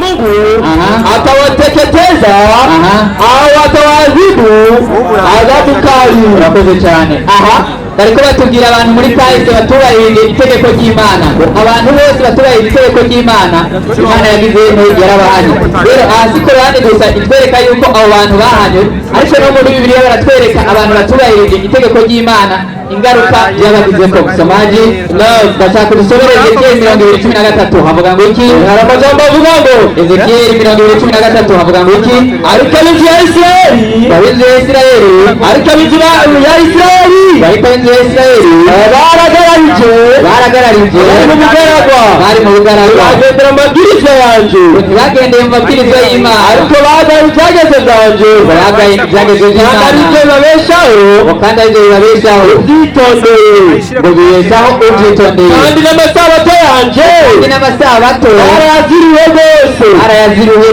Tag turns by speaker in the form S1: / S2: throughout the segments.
S1: Mungu atawateketeza au atawaadhibu adhabu kali.
S2: Urakoze cyane. Bariko batubwira abantu muri kahise batubahirije itegeko ry'Imana, abantu bose batubahirije itegeko ry'Imana, Imana yagize yarabahanye. Rero hasi Korani gusa itwereka yuko abo bantu bahanye, ariko no muri Bibiliya baratwereka abantu batubahirije itegeko ry'Imana ingaruka y'abagizeko. Somaji ndashaka dusobereze Ezekiel 20:13 havuga ngo iki?
S1: Hari amajambo avuga ngo
S2: Ezekiel 20:13 havuga ngo iki?
S1: ariko ab'inzu ya Isirayeli,
S2: ab'inzu ya Isirayeli,
S1: ariko ab'inzu ya Isirayeli,
S2: ariko ab'inzu ya Isirayeli
S1: baragararije bari mu bugaragwa, bagendera mu mabwiriza yanje,
S2: ntibagendeye mu mabwiriza y'Imana,
S1: ariko bagaye ibyageze byanje,
S2: bagaye ibyageze by'Imana,
S1: kandi aribyo bibabeshaho,
S2: kandi aribyo bibabeshaho,
S1: ubyitondeye,
S2: ngo bibeshaho ubyitondeye,
S1: kandi n'amasabato yanje,
S2: kandi n'amasabato
S1: arayaziriwe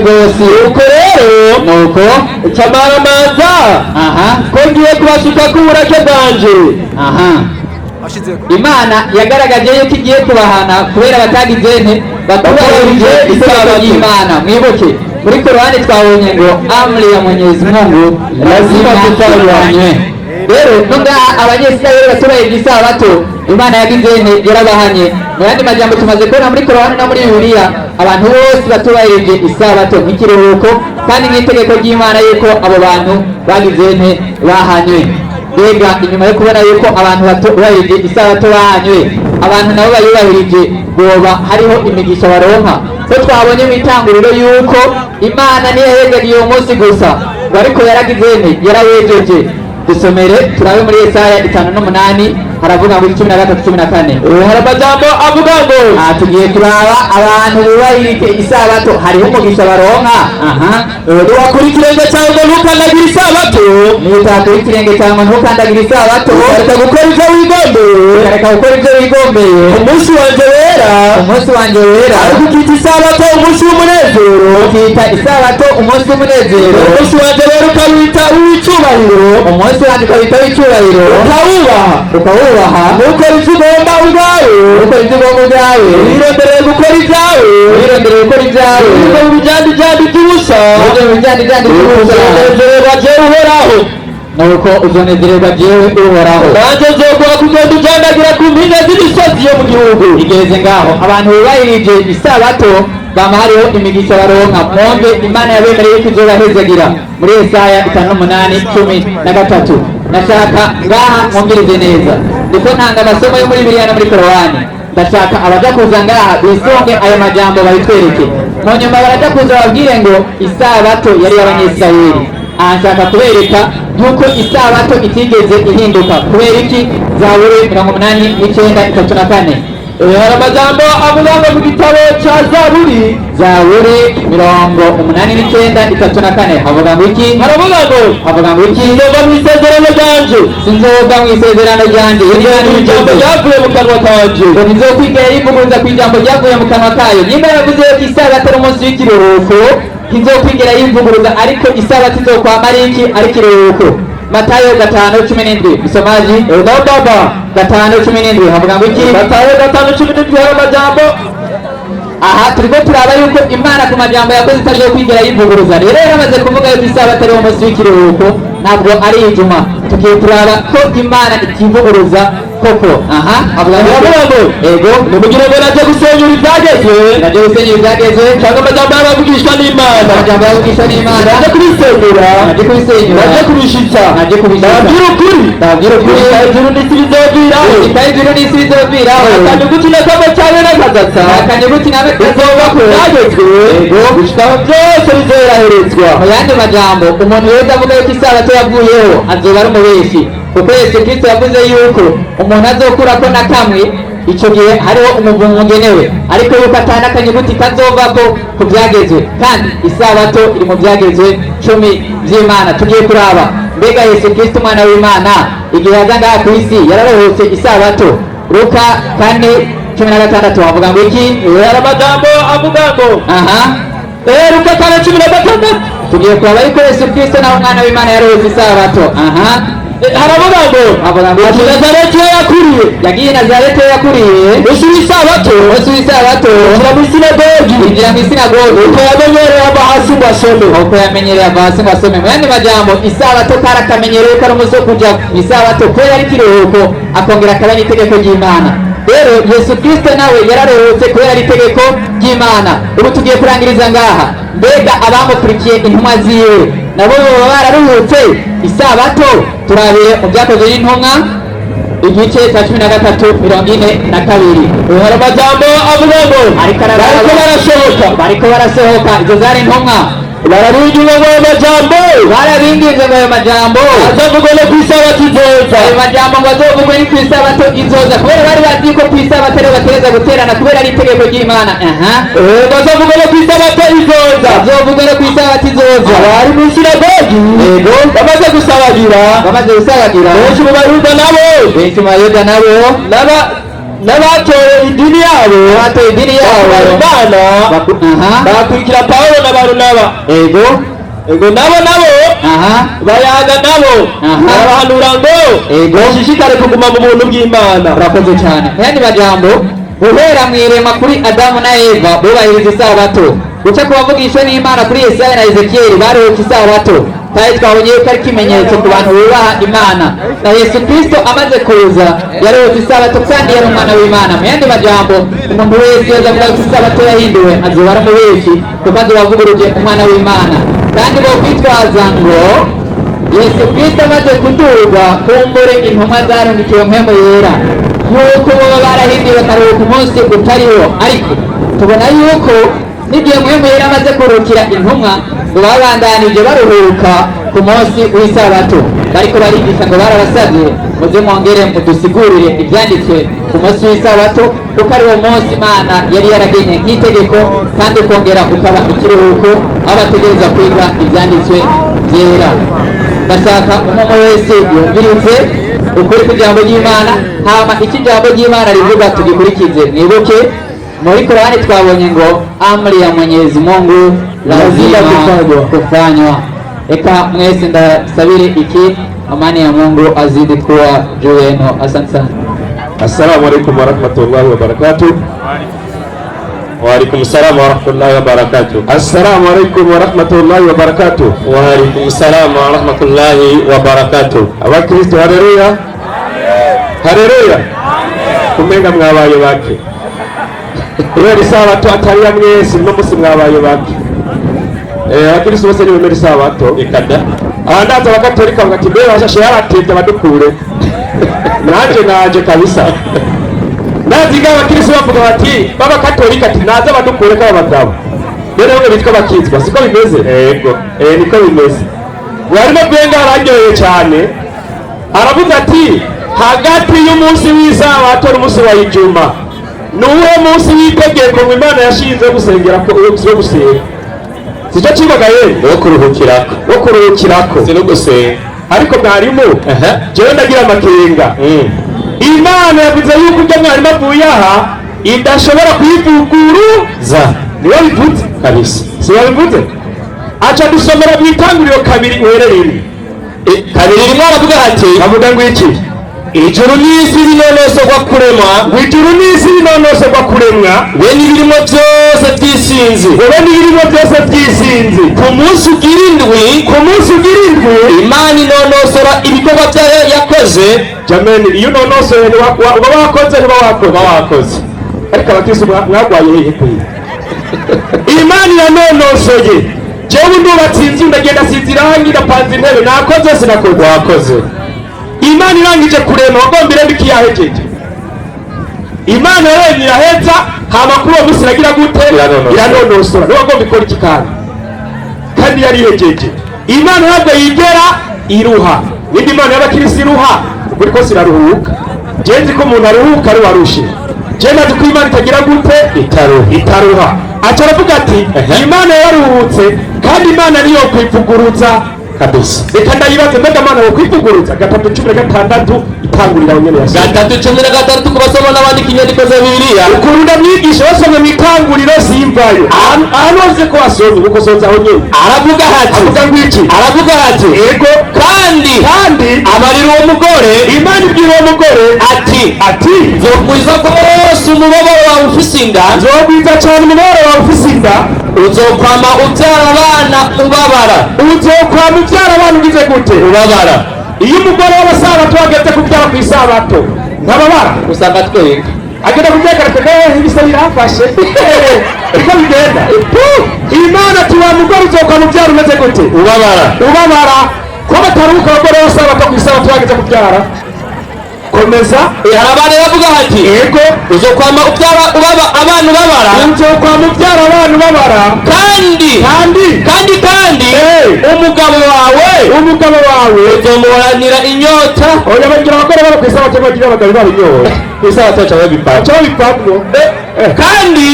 S1: rwose. Nuko rero icyamaramanza ko ngiye kubasuka k'uburake bwanje.
S2: Imana yagaragaje yuko igiye kubahana kubera batagize batubahirije itegeko ry'Imana. Mwibuke muri Korani twabonye ngo amri ya Mwenyezi Mungu lazima tufanye. Rero nunga abanyesirayeli batubahirije isabato, Imana yagize yarabahanye. Mu yandi majambo tumaze kubona muri Korani no muri Bibiliya abantu bose batubahirije isabato nk'ikiruhuko kandi nk'itegeko ry'Imana yuko abo bantu bagize bahanywe. Mbega inyuma yo kubona yuko abantu batubahirije isabato bahanywe, abantu nabo bayubahirije boba hariho imigisha baronka. So twabonye mu itanguriro yuko Imana niyo yahezagiye uwo munsi gusa, ngo ariko yaragize yarawejeje. Dusomere turabe muri Yesaya 5:8 haravuga ngo 13-14.
S1: Hari amajambo avuga ngo
S2: tugiye kuraba abantu bubahirije isabato hariho umugisha baronka.
S1: Niwakura ikirenge cyawe ngo ntukandagira isabato,
S2: nitakura ikirenge cyawe ngo ntukandagira isabato,
S1: ukareka gukora ibyo wigombeye, umunsi wanjye wera ariko ukita isabato umunsi w'umunezero,
S2: ukita isabato umunsi w'umunezero,
S1: umunsi wanjye rero ukawita uw'icyubahiro,
S2: umunsi wanjye ukawita uw'icyubahiro, ukawubaha,
S1: ntukore ibyo ugomba ubwawe, wirondereye gukora ibyawe, wiga mu bijyandijyandi by'ubusa, uzonezererwa jyewe uhoraho.
S2: Nuko uzonezererwa jyewe uhoraho,
S1: nanjye nzoguha kugenda ujandagira ku mpinga z'imisozi yo mu gihugu.
S2: Igeze ngaho abantu bubahirije isabato bama hariho imigisha baronka. Mwombe Imana yabemereye ko izobahezagira muri Yesaya 5:13. Nashaka ngaha mwumvirize neza, ndiko ntanga amasomo yo muri Bibiliya no muri Korani. Ndashaka abaja kuza ngaha bisonge aya majambo bayitwereke, mu nyuma baraja kuza babwire ngo isabato yari y'Abanyesirayeli. Nshaka kubereka yuko isabato itigeze ihinduka. Kubera iki? Zaburi 89:3-4.
S1: Hari amajambo avuga ngo mu gitabo cya Zaburi
S2: 89:3-4 havuga ngo iki?
S1: haravuga ngo sinzova mu isezerano ryanje, ijambo ryavuye mu kanwa kanje,
S2: ngo ntizokwigera yivuguruza ku ijambo ryavuye mu kanwa kayo. Nimba yavuze ko isabato ari umunsi w'ikiruhuko, ntizokwigera yivuguruza, ariko isabato izokwama ari iki? Ari ikiruhuko. Matayo 5:17. Msomaji,
S1: baba
S2: 5:17 havuga ngo iki?
S1: Matayo 5:17 hari amajambo.
S2: Turiko turaba yuko Imana ku majambo yakoze itazokwigera yivuguruza. Rero yaramaze kuvuga yuko isabato ari umunsi w'ikiruhuko, ntabwo ari ijuma. Tugiye turaba ko Imana itivuguruza koko. Avuga ngo
S1: ego nimugire ngo naje gusenyura ibyagezwe, cyangwa amajambo y'abavugishwa n'Imana, naje kubisenyura, naje kubishitsa, ndababwira ukuri, ijuru n'isi bizoviraho, akanyuguti n'akamo cyane n'akazatsa, bizova ku byagezwe, gushikaho byose bizeraherezwa.
S2: Mu yandi majambo, umuntu wese avuga yuko isabato yavuyeho azoba ari umubeshi, kuko Yesu Kristo yavuze yuko umuntu azokurako na kamwe, icyo gihe hariho umuvumo ugenewe, ariko yuko atana akanyuguti kazovako ku byagezwe, kandi isabato iri mu byagezwe 10 by'Imana. Tugiye kuraba mbega Yesu Kristo umwana w'Imana igihe yaza ngaha ku isi yararohotse isabato. Luka 4:16 havuga ngo iki?
S1: Hari amajambo avuga ngo Luka 4:16.
S2: Tugiye kuraba yuko Yesu Kristo nawe umwana w'Imana yarohotse isabato.
S1: haravuga ngo ati Nazareti yakuriye,
S2: yagiye Nazareti yakuriye
S1: umunsi w'isabato,
S2: umunsi w'isabato
S1: injira mu isinagogi,
S2: injira mu isinagogi,
S1: uko yamenyereye ava hasi ngo asome,
S2: uko yamenyereye ava hasi ngo asome. Mu yandi majambo isabato kari akamenyereye ko ari umunsi wo kuja mu isabato kubera ari ikiruhuko, akongera akaba n'itegeko ry'Imana. Rero Yesu Kristo nawe yararuhutse kubera ari itegeko ry'Imana. Ubu tugiye kurangiriza ngaha, mbega abamukurikiye intumwa ziwe nabo baba bararuhutse isabato? Turabiye mu byakozwe n'intumwa igice cya 13:42.
S1: hari amajambo avuga ngo
S2: bariko barasohoka, izo zari intumwa.
S1: barabinginze ngo ayo majambo,
S2: barabinginze ngo ayo majambo
S1: azavugwe no ku isabato izoza,
S2: ayo majambo ngo azovugwe ni ku isabato izoza, kubera bari bazi ko ku isabato ariho bategereza guterana kubera ari itegeko ry'Imana.
S1: bazavugwe no ku isabato izoza,
S2: azovugwe no ku isabato izoza.
S1: abari mu isinagogi bamaze gusabagira, benshi mu bayuda nabo n'abatoye idini yabo, Imana bakurikira Pawulo na Barunaba, ego nabo bayaga nabo, barabahanura ngo bashishikare kuguma mu buntu bw'Imana.
S2: Urakoze cyane. Ayandi majambo, guhera mu irema kuri Adamu na Eva bubahiriza isabato, guca ku bavugishwe n'Imana kuri Yesaya na Ezekiyeli baruhuka isabato, kandi twabonye ko ari ikimenyetso ku bantu bubaha Imana. Na Yesu Kristo amaze kuza yaruhutse isabato kandi yari umwana w'Imana. Mu yandi majambo, umuntu wese yoza avuga ko isabato yahinduwe azoba ari umubeshyi, kuko azobavuguruje umwana w'Imana. Kandi bo kwitwaza ngo Yesu Kristo amaze kuduga, kumbure intumwa zarungikiwe mpemu yera yuko baba barahinduwe bakaruhuka umunsi utariho. Ariko tubona yuko n'igihe mpemu yera amaze kuruhukira intumwa, ngo babandanije baruhuka ku munsi w'isabato. Bariko barigisha ngo barabasabye muze mwongere mudusigurire ibyanditswe ku munsi w'isabato, kuko ari uwo munsi Imana yari yaragenye nk'itegeko, kandi ukongera ukaba ikiruhuko aho bategereza kwiga ibyanditswe byera. Ndashaka umuntu wese yumvirize ukuri kw'ijambo ry'Imana, hama iki jambo ry'Imana rivuga tugikurikize. Mwibuke muri Korani twabonye ngo amri ya Mwenyezi Mungu lazima kufanywa. Eka mwese ndasabiri iki amani ya Mungu azidi kuwa juu yenu. Asante sana.
S1: Assalamu alaikum warahmatullahi wabarakatuh. Wa alaikum salam warahmatullahi wabarakatuh. Assalamu alaikum warahmatullahi wabarakatuh. Wa alaikum salam warahmatullahi wabarakatuh. Abakristo, haleluya, haleluya. Kumenga mwabaye bake kubera isabato atari ya mwese, no musi mwabaye bake. Abakristo bose ni bemera isabato ikada, abandaza abakatolika bagati mbere bashashe yaratevye abadukure naje kabisa. Naziga abakristo bavuga bati baba katolika ati naza abadukure k'abagabo, rero bamwe bitwa bakizwa, siko bimeze? Yego, niko bimeze. Warimo Bwenga araryoheye cyane, aravuga ati hagati y'umunsi w'isabato n'umunsi wa ijuma n'uwo munsi w'itegeko ngo Imana yashinze gusengera ko yo gusenga, sico kibaga yeye wo kuruhukirako si no gusenga. Ariko mwarimu jewe ndagira amakenga, Imana yavuze yuko ujya mwarimu avuye aha idashobora kuyivuguruza, niwe bivuze kabisa, si wabivuze? Aca dusomera mu Itanguriro 2 uherereye 2 rimwe aravuga ati, avuga ngo iki? Ijuru n'isi binonosorwa kuremwa, ijuru n'isi binonosorwa kuremwa, we n'ibirimo byose by'isinzi, wowe n'ibirimo byose by'isinzi. Ku munsi ugira indwi Imana inonosora ibikorwa byayo yakoze. Jameni, iyo unonosoye uba wakoze wakoze. Ariko abakristo mwagwaye hehe kwiye? Imana yanonosoye. Jewe ndubatse inzu ndagenda sinzirangi ndapanze intebe, nakoze sinakoze? Wakoze. Imana irangije kurema wagombire ndikiyahejeje. Imana yaremye iraheza, hama kuri uwo munsi iragira gute? Iranonosora. Niwe wagomba ikora iki kandi yari yejeje. Imana ntabwo yigera iruha. Nindi Imana y'abakirisi iruha, buri kose iraruhuka. Je nzi ko umuntu aruhuka ari warushe. Je nazi ko Imana itagira gute? Itaruha. Aca aravuga ati Imana yaruhutse, kandi Imana niyo kwivuguruza kabisa. Reka ndayibaze mbega Imana wo kwivuguruza 3:16 itangurira nyene yasomye.
S3: gatatu cumi na gatandatu ku basoma n'abandika inyandiko za bibiliya.
S1: Ukunda mwigisha wasomye mu itanguriro simvayo ahantu hose ko wasomye gukosoza aho nyene
S3: aravuga hati aravuga hati
S1: ego
S3: kandi abarira uwo mugore
S1: Imana ibwira uwo mugore
S3: ati nzogwiza rwose umubabaro wawe ufise inda,
S1: nzogwiza cane umubabaro wawe ufise inda,
S3: uzokwama ubyara abana ubabara.
S1: uzokwama ubyara abana ugize gute?
S3: ubabara.
S1: Iyo umugore w'abasabato ageze kubyara ku isabato ntababara,
S3: usanga twega
S1: agenda kubyagaruka ibisa birafashe niko bigenda. Imana ati wa mugore uzokwama ubyara umeze gute? ubabara. Ko bataruhuka abagore b'abasabato ku isabato bageze kubyara. Komeza.
S3: hari abana bavuga hati
S1: yego
S3: uzokwama ubyara abana ubabara,
S1: uzokwama ubyara abana ubabara, kandi umugabo wawe
S3: uzomuranira inyota.
S1: oya bagira abagore baba ku isabato bagira abagabo babo inyota
S3: ku isabato
S1: bipapuro
S3: kandi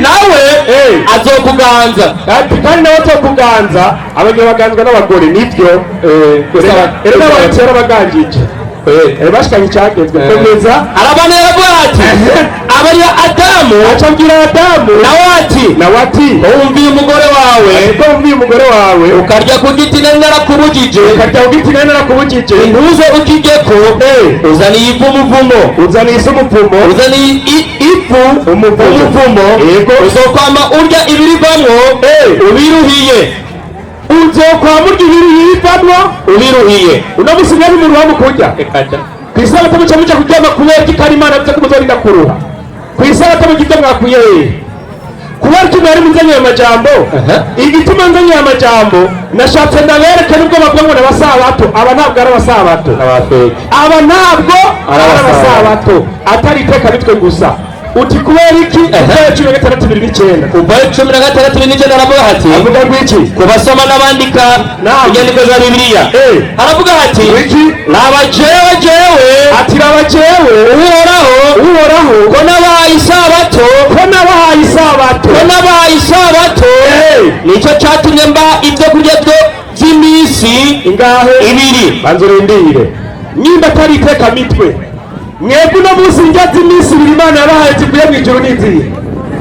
S3: nawe azokuganza.
S1: kandi nawe azokuganza. Abagabo baganzwa n'abagore nibyo rero n'abatera bagangije bashikanye icyagezwe. Komeza.
S3: arabana yaravuga ati abarira Adamu,
S1: acabwira Adamu nawe ati
S3: wumviye umugore wawe ukarya ku giti nari narakubujije,
S1: ntuze ukijyeko.
S3: uzaniye ivu umuvumo, umuvumo.
S1: Yego
S3: uzokwama urya ibirivamwo ubiruhiye.
S1: uzokwama urya ibirivamwo ubiruhiye. uno musi mwari umuntu wamukurya ku isabato muca muja kuryama kubera ko Imana bize kumuzorinda kuruha. Ku isabato mugirya mwakuye kubera ko mwari muzanye ayo majambo. Igituma nzanye ayo majambo nashatse ndabereke nubwo bavuga ngo n'abasabato, aba ntabwo ari abasabato, aba ntabwo ari abasabato, atari iteka bitwe gusa. Uti kubera iki? Kuva 16:9
S3: kuva 16:9 aravuga hati
S1: avuga gwiki
S3: ku basoma n'abandika inyandiko za bibiliya. aravuga hati naba jewe uhoraho ko nabaye isabato nicyo cyatumye mba ibyo kurya by'iminsi
S1: ingahe?
S3: 2.
S1: banza urindire nimba atari iteka mitwe mwebwe uno munsi indya z'iminsi 2 Imana yabahaye zivuye mu ijuru n'izihe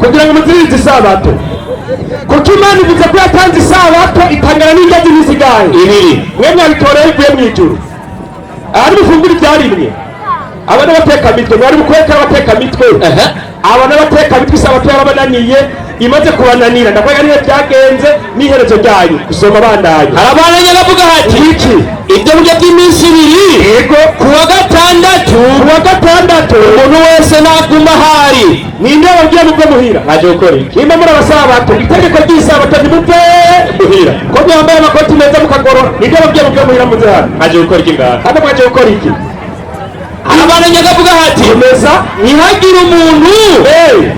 S1: kugira ngo muzirize isabato? kuko Imana ivuze ko yatanze isabato itangana n'indya z'iminsi gahe?
S3: 2.
S1: mwe mwabitoreye bivuye mu ijuru. ari mufungura ibyarimwe. aba n'abateka mitwe mwari mukweka abateka mitwe. aba n'abateka mitwe isabato yarabananiye, imaze kubananira ndakwaga niyo byagenze n'iherezo ryanyu gusoma bandanye.
S3: arabananye bavuga hati
S1: iki
S3: ibyo burya by'iminsi 2
S1: yego
S3: kuwa gatandatu umuntu wese naguma ahari.
S1: ninde wabwiye mubwo muhira
S3: aje gukora iki?
S1: nimba muri abasabato itegeko ry'isabato nimubwe muhira ko mwambaye amakoti meza mukagorora. ninde wabwiye mubwo muhira muze hano
S3: aje gukora iki ngaha?
S1: hano mwaje gukora iki?
S3: arabananye bavuga hati
S1: komeza.
S3: ntihagire umuntu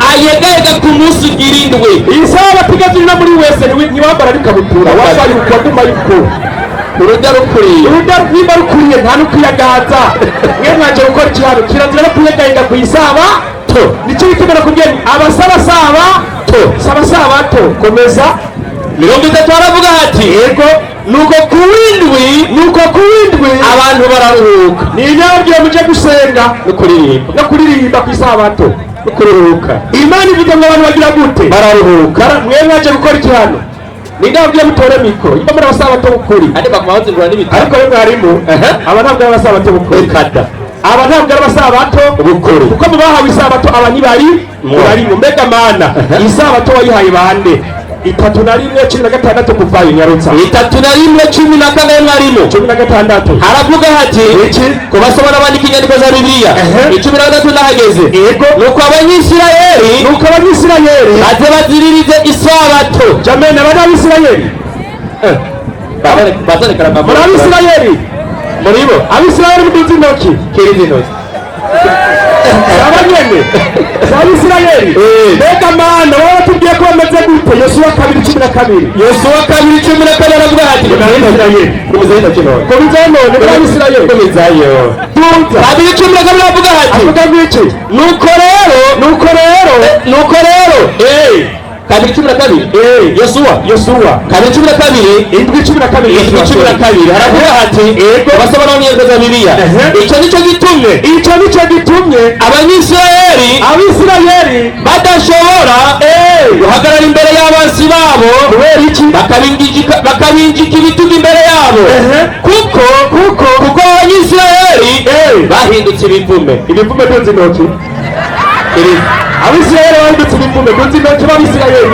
S3: ayegayega ku munsi ugira indwi.
S1: iyi sabato igeze no muri wese ntiwambara n'ikabutura wambaye ukaguma yuko
S3: urujya rukuriye
S1: nimba rukuriye nta n'ukwiyagaza. mwe mwaje gukora iki hano? kirazira no kuyegayega ku isabato. nicyo bituma nakubwiye sabato. komeza.
S3: 30 aravuga hati
S1: yego
S3: nuko ku w'indwi abantu bararuhuka.
S1: ni inyabwiye muje gusenga no kuririmba ku isabato no kuruhuka. Imana ivuga ngo abantu bagira gute? bararuhuka. mwe mwaje gukora iki hano? ni inyabwiye mutore mikoro imba muri abasabato bukuri ariko yo mwarimu aba ntabwo ari abasabato bukuri. aba ntabwo ari abasabato bukuri kuko mu bahawe isabato aba ntibari mu mbega mana. isabato wayihaye bande? 3:16 kuvayo nyarutsa.
S3: 3:14 mwarimo
S1: 16
S3: haravuga hati ku basoma n'abandika inyandiko za bibiliya 13 nahageze.
S1: yego
S3: nuko abanyisirayeli baze baziririze isabato.
S1: jamene abanyisirayeli muri abisirayeli
S3: muribo
S1: abisirayeli muduze intoki
S3: kirizi intoki
S1: abanyene abisirayeli mbega mana wowe tubwiye ko bameze gute? Yosuwa 2:12 aravuga ati komeza none muri abisirayeli
S3: komezayo. 2:12 aravuga hati
S1: avuga gwiki?
S3: nuko rero kabiri 12 Yosuwa kabiri 12
S1: indwi 12
S3: indwi 12 haravuga hati basoma no myereza Bibiliya icyo nicyo gitumye abisirayeli badashobora guhagarara imbere y'abansi babo kubera iki bakabinjika ibitugu imbere yabo kuko abanyisirayeli bahindutse ibivume tunzi intoki abisirayeli bahindutse ibivume tunzi intoki b'abisirayeli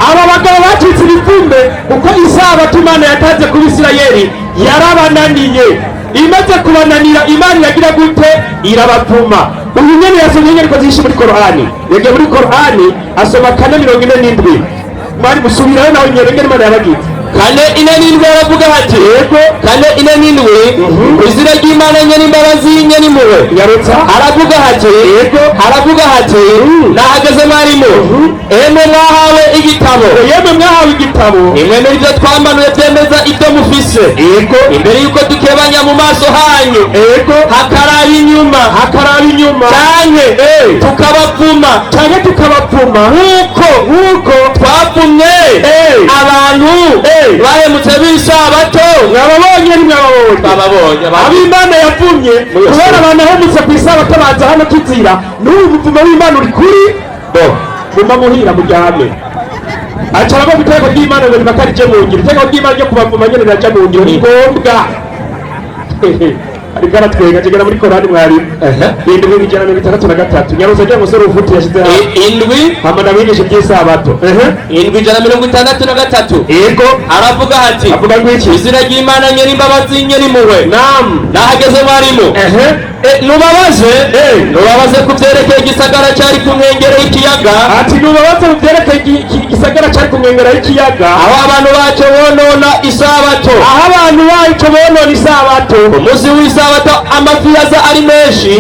S3: aba bagabo bacitse ibivume kuko isabato Imana yatanze ku Bisirayeli yarabananiye imaze kubananira Imana iragira gute irabavuma uyu nyene yasomye inyandiko zishi muri Korani yege muri Korani asoma 4:47 mwari musubirayo nawe nyerenge Imana yabagize 4:47 aravuga hati 4:47 izina ry'Imana nyene imbabazi nyene muwe yarutsa aravuga hati nahagaze marimo emwe mwahawe igitabo imwe muri byo twamanuye byemeza ibyo mufise imbere yuko dukebanya mu maso hanyu hakaraba inyuma canke tukabapfuma nkuko twapfumye abantu bahemutse b'isabato mwababonye ab'Imana yapfumye kubera abantu bahemutse ku isabato baza hano kizira n'ubu buvumo w'Imana uri kuri mumba muhira mujyame acara ko gutego ry'Imana ngo nibakarije mu ngiro itego ry'Imana ryo kubavuma nyene riraja mu ngiro ni ngombwa ariko aratwenga kigera muri Korani mwari indwi 163 nyaruza ryo musore ufuti yashize indwi hamana bigisha by'isabato indwi 163 aravuga hati avuga ngo iki izina ry'Imana nyene imbabazi nyene muwe nahageze marimo nubabaze kuvyerekeye igisagara cyari ku nkengero y'ikiyaga ati nubabaze kuvyerekeye igisagara cyari ku nkengero y'ikiyaga aho abantu bacu bonona isabato umunsi w'isabato amafi yaza ari menshi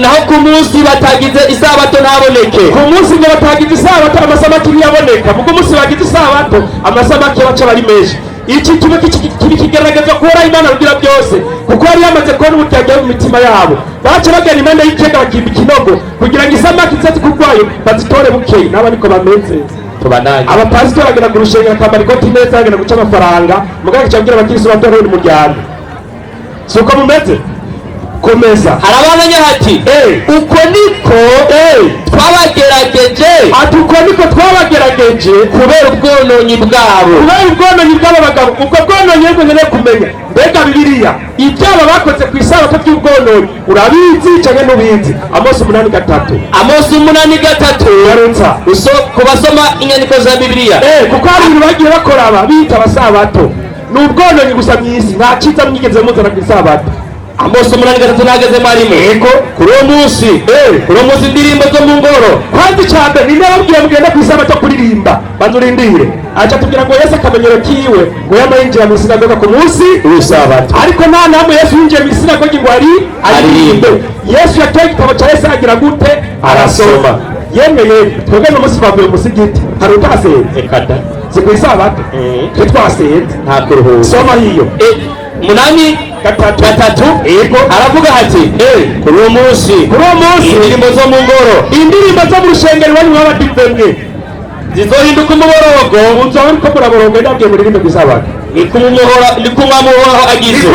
S3: naho ku munsi batagize isabato ntaboneke ku munsi ngo batagize isabato amasamaki ntiyaboneka muko munsi bagize isabato amasamaki baca bari menshi iki kiba kigaragaza ko Imana rugira byose kuko yari yamaze kubona ubutyaga mu mitima yabo baca bagana impande y'ikiyaga bakimba ikinogo kugira ngo isamaki zose kurwayo bazitore bukeye n'aba niko bameze abapasitori bagana ku rusengero akambara ikoti neza bagana guca amafaranga muganga cyabwira abakirisitu batora umuryango si uko mumeze komeza harabana hati uko niko twabagerageje kubera ubwononyi bwabo bagabo ubwo bwononyi rero nkeneye kumenya mbega Bibiliya ibyaba bakoze ku isabato by'ubwononyi urabizi cyangwa ntubizi Amosi 8:3 yarutsa kubasoma inyandiko za Bibiliya kuko hari ibintu bagiye bakora bita abasabato ni ubwononyi gusa mw'isi nta cyiza mwigeze muzana ku isabato Amosi 8:3 nageze marimo kuri uwo munsi indirimbo zo mu ngoro kwanza cyane ni nababwiye mugenda ku isabato kuririmba banurindire acha tugira ngo Yesu akamenyero kiwe ngo yamayinjira mu sinagoga ku munsi w'isabato ariko nta namwe Yesu yinjiye mu sinagoga ngo aririmbe Yesu yatoye igitabo cya Yesu agira gute arasoma yemeye twebwe no munsi bavuye mu musigiti hari utasenze kada siku isabato twaseze nta kuruhuka soma hiyo 8:3 aravuga hati kuri uwo munsi indirimbo zo mu ngoro indirimbo zo mu rushengero wari wabadivemwe zizohinduka umuborogo unzaho niko muraborogo ndabwiye muririmbe ku isabato nikumwamuhoraho agize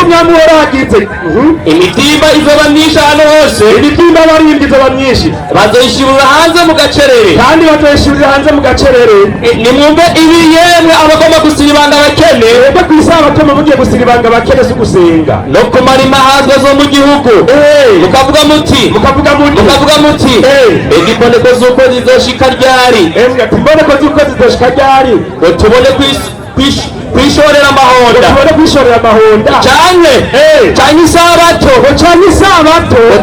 S3: imitimba izoba myinshi ahantu hose imitimba barindi izoba myinshi bazoyishirura hanze mu gacerere kandi nimwumve ibi yemwe abagomba gusiribanga abakene ebe ku isabato mugiye gusiribanga abakene si gusenga no kumara imahazwa zo mu gihugu mukavuga muti imboneko z'uko zizoshika ryari ngo tubone kwishorera amahonda canke isabato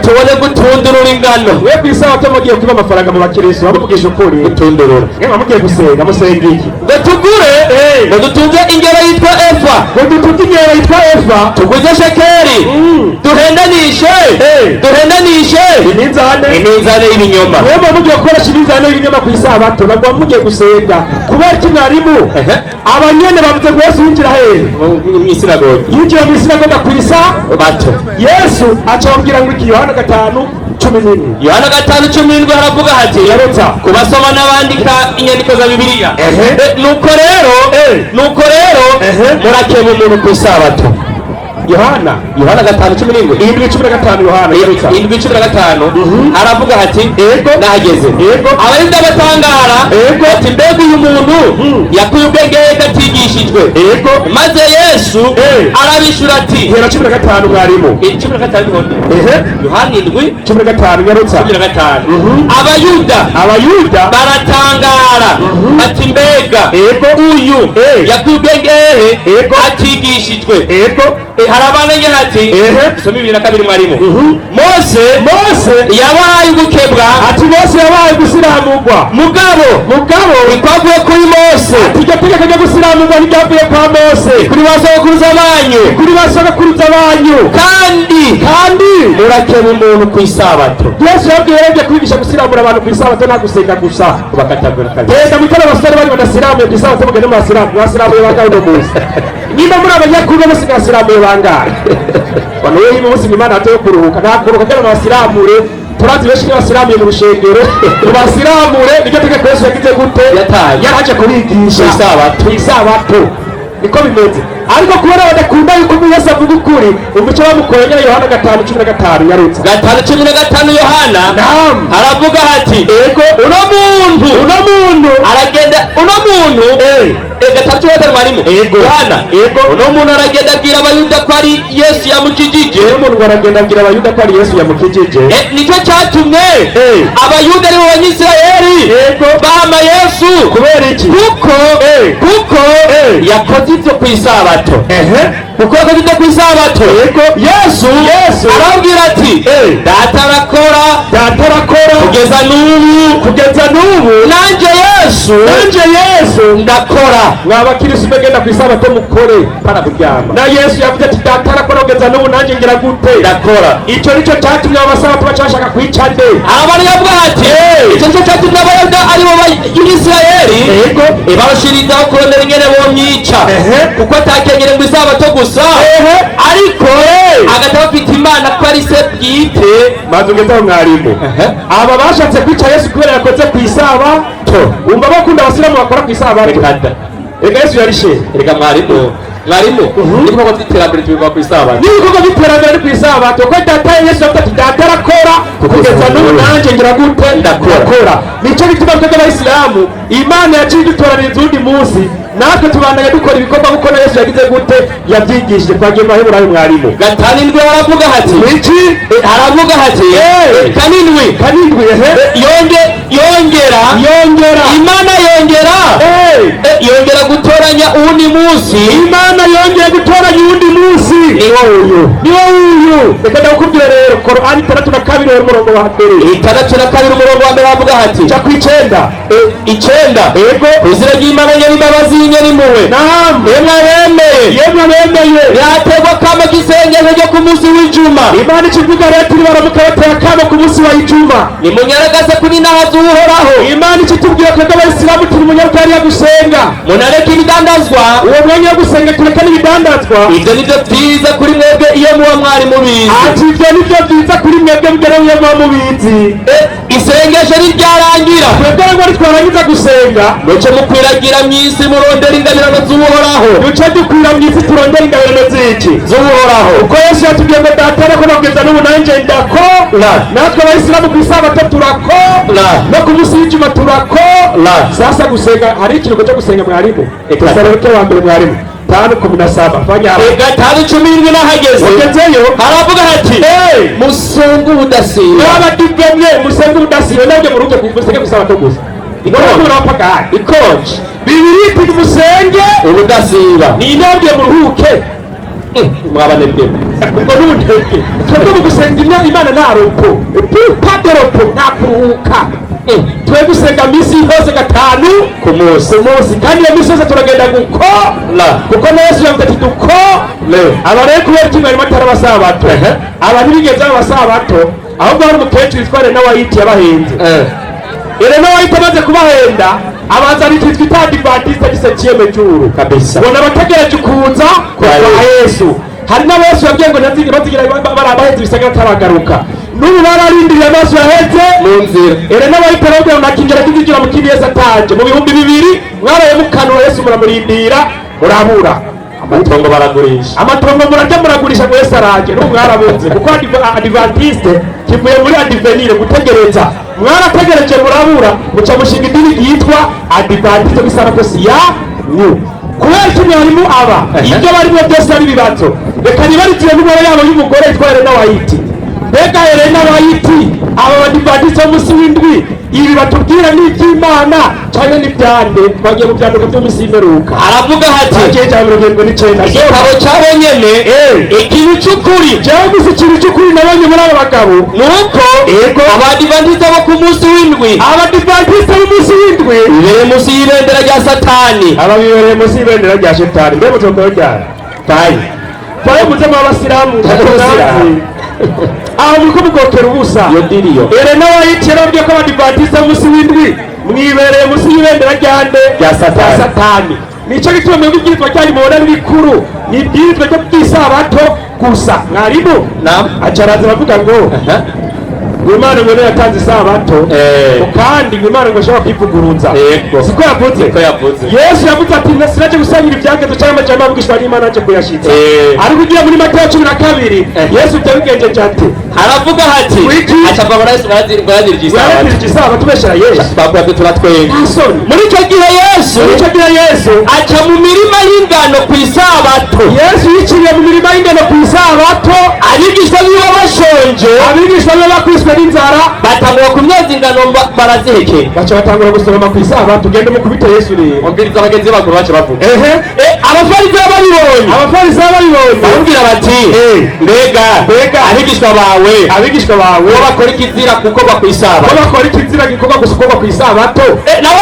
S3: tubone gutundurura ingano we kw'isabato mugiye kuba amafaranga mu bakirisi bamuvugisha ukuri gutundurura mwe mugiye gusenga musenga iki ngo tugure ngo dutunze ingero yitwa efa tuguze shekeri duhendanishe iminzane y'ibinyoma mwe mugiye gukoresha iminzane y'ibinyoma ku isabato nabwo mugiye gusenga kubera iki mwarimu abanyene bavuze ngo Yesu yinjira hehe yinjira mu isinagoga ku isabato Yesu acababwira ngo iki Yohana 5 17.
S1: Yohana 5:17 haravuga hati
S3: Yarutsa.
S1: kubasoma n'abandika inyandiko za Bibiliya.
S3: Ehe.
S1: Nuko rero murakeba umuntu ku isabato.
S3: Yohana
S1: 5:17
S3: 7:15 Yohana yarutsa
S1: 7:15 haravuga hati
S3: Ego.
S1: nahageze
S3: Ego.
S1: abayuda batangara
S3: Ego.
S1: ati mbega uyu muntu yakuye ubwenge atigishijwe.
S3: Ego.
S1: maze Yesu arabishura ati
S3: hera 15 mwarimu
S1: 15
S3: ehe
S1: Yohana
S3: 15 yarutsa
S1: 15 abayuda baratangara ati mbega
S3: Ego.
S1: uyu yakuye ubwenge
S3: Ego.
S1: atigishijwe.
S3: Ego.
S1: harabananye hati soma 2 mwarimu Mose yabaye gukebwa
S3: ati Mose yabaye gusiramurwa
S1: mugabo ikwavuye kuri Mose
S3: ati iryo tegeko ryo gusiramurwa niryavuye kwa Mose
S1: kuri basokuruza banyu kandi murakeba umuntu ku isabato.
S3: Yesu yabwiye yaje kwigisha gusiramura abantu ku isabato nta gusenga gusa
S1: bakatagura kazi
S3: genda mutara abasore bari badasiramuye ku isabato mugende mwasiramuye bangahe uno munsi niba muri abanyakuru bose mwasiramuye bangahe bano yewe umunsi Imana atoye kuruhuka nta kuruhuka kandi mwasiramure turazi benshi n'abasiramuye mu rushengero tubasiramure nicyo tegeko Yesu yagize gute yaraje kubigisha isabato niko bimeze ariko kubera badakunda yuko Yesu avuga ukuri umuco bamukoranye Yohana 5:15 yarutsa
S1: 5:15 Yohana haravuga hati uno muntu aragenda gatatu mwarimu Yohana uno muntu aragenda abwira abayuda ko ari Yesu yamukijije. Nicyo cyatumye abayuda ari bo banyisirayeli bama Yesu kubera iki kuko yakoze ibyo ku isabato. kuko yakoze ibyo ku isabato Yesu arabwira ati data arakora kugeza n'ubu nanjye Yesu ndakora.
S3: mwabakirisi bagenda ku isabato mukore para kuryama na Yesu yavuze ati data arakora kugeza n'ubu nanjye ngira gute ndakora. Icyo nicyo cyatumye abasabato bacashaka kwica nde
S1: abari yavuga ati icyo nicyo cyatumye abayuda ari bo Isirayeli barushirizaho kurondera ingene bomyica kuko atakenyere mu isabato gusa ariko agata bafite Imana ko ari se bwite.
S3: maze ugezeho mwarimu aba bashatse kwica Yesu kubera yakoze ku isabato. umva bakunda abasilamu bakora ku isabato reka Yesu yarishe
S1: reka mwarimu niko iterambere tubiva ku isabato
S3: niko iterambere ku isabato ko data Yesu avuga ati data arakora kugeza n'ubu nanjye ngira gute ndakora. nicyo bituma twebwe abayisilamu Imana yaciye idutoraniriza undi munsi natwe tubandanya dukora ibikorwa kuko na Yesu yagize gute yabyigishije. twagiye mu baheburayo mwarimu
S1: 7 haravuga hati haravuga hati kanindwi yongera Imana yongera gutoranya uwundi munsi. ni wowe
S3: reka ndakubwira rero Korani 6:2 umurongo wa mbere
S1: 6:2 umurongo wa mbere havuga hati
S3: ca ku 9
S1: izina ry'Imana nyir'imbabazi nyir'impuhwe yemwe bemeye yategwa kamo k'isengesho ryo ku munsi w'ijuma.
S3: Imana ikivuga rero turi baramuka batera kamo ku munsi wa ijuma
S1: nimunyaragase kuri nahaza Uhoraho.
S3: Imana ikitubwira ko abayisilamu turi munyarwari yo gusenga
S1: munareke ibidandazwa.
S3: uwo mwanya wo gusenga tureka n'ibidandazwa.
S1: ibyo nibyo byiza kuri mwebwe iyo muba mwari mubizi.
S3: ati ibyo nibyo byiza kuri mwebwe mbere iyo muba mubizi.
S1: isengesho niryarangira
S3: twebwe ngo twarangiza gusenga
S1: muce mukwiragira mu isi murondera ingabirano z'Uhoraho.
S3: duce dukwira mu isi turondera ingabirano
S1: z'Uhoraho
S3: uko Yesu yatubwiye ngo data arakora kugeza n'ubu nanjye ndakora. natwe abayisilamu ku isabato turakora no ku munsi w'ijuma turakora. sasa gusenga hari ikiruhuko cyo gusenga mwarimu Tesalonike wa mbere mwarimu 5:17 fanya
S1: 5:17 nahageze
S3: ugezeyo
S1: haravuga hati musenge ubudasiba.
S3: n'abadivemwe musenge ubudasiba nabyo muruke musenge ku isabato gusa ikonje bibiri iti musenge
S1: ubudasiba
S3: ni inabye muruhuke
S1: mwabanebwe
S3: ubwo n'ubuteke twebwe mu gusenga Imana nta ropo paderopo nta kuruhuka. twe gusenga misi hose 5 ku munsi kandi iyo misi yose turagenda gukora kuko na Yesu yavuze ati dukore. aba rero kubera kimwe arimo atari abasabato abantu bigeze abasabato ahubwo hari umukecuru witwa Elena White yabahenze. Elena White amaze kubahenda abanza twita Adventiste giseciyeme cyuru kabisa bona bategereje kuza kwa Yesu. hari n'abesu yabwiye ngo ntazigira barabahenze bisagara taragaruka n'ubu bararindiriye amaso yaheze
S1: mu nzira
S3: ere n'abayitaragira nakinjira kizinjira mu kindi Yesu ataje mu bihumbi 2000 mwaraye mukanura Yesu muramurindira murabura
S1: amatongo baragurisha
S3: amatongo murajya muragurisha ngo Yesu araje n'ubu mwarabuze kuko adventiste kivuye muri advenire gutegereza mwarategereje murabura muca mushinga idini yitwa adventiste bisana ko siya kubera ko mwarimu aba ibyo barimo byose ari ibibazo reka nibaritire n'umubare yabo y'umugore yitwa Elena White mbega Elena White aba badivantiste b'umunsi w'indwi ibi batubwira n'iby'Imana cyane n'ibyande twagiye mu byandiko by'umunsi w'imperuka
S1: aravuga hati
S3: igihe cya 79
S1: igitabo cyabo nyene ikintu cy'ukuri
S3: jewe gusa ikintu cy'ukuri nabonye muri aba bagabo
S1: nuko abadivantiste bo ku munsi w'indwi
S3: abadivantiste b'umunsi w'indwi
S1: bibereye munsi y'ibendera rya Satani
S3: ababibereye munsi y'ibendera rya Shetani mbega mutokoro ryari baye muze mu abasilamu aho muriko mugokera ubusa
S1: iyo diriyo
S3: Elena White yarabwiye ko abadivantiste b'umunsi w'indwi mwibereye munsi y'ibendera rya Satani nico gituma mwebwe ibyitwa cyari mubona n'ibikuru ni ibyitwa cyo by'isabato gusa mwarimu acaraza bavuga ngo Imana ngo yatanze isabato kandi Imana ngo ashobora kwivuguruza siko yavuze Yesu yavuze ati sinaje gusangira ibyagezo cyangwa amajambo abwishwa n'Imana aje kuyashitsa ariko ugiye muri Mateyo 12 Yesu byabigenje ati
S1: aravuga hati acava bara Yesu bazirwa
S3: isabato tubeshera Yesu
S1: twabwa turatwenga muri icyo gihe Yesu aca mu mirima y'ingano ku isabato
S3: Yesu yiciye mu mirima y'ingano ku isabato
S1: abigishwa biwe bashonje
S3: abigishwa biwe bakwiswe n'inzara
S1: batangura kumyeza ingano baraziheke
S3: baca batangura gusoroma ku isabato tugende mu kubita Yesu rero
S1: ubwiriza abagenzi bakuru baca bavuga
S3: abafarisayo babibonye
S1: barabwira bati mbega abigishwa bawe bo bakora ikizira gukorwa ku isabato
S3: bakora ikizira gikorwa gukorwa ku isabato
S1: nawe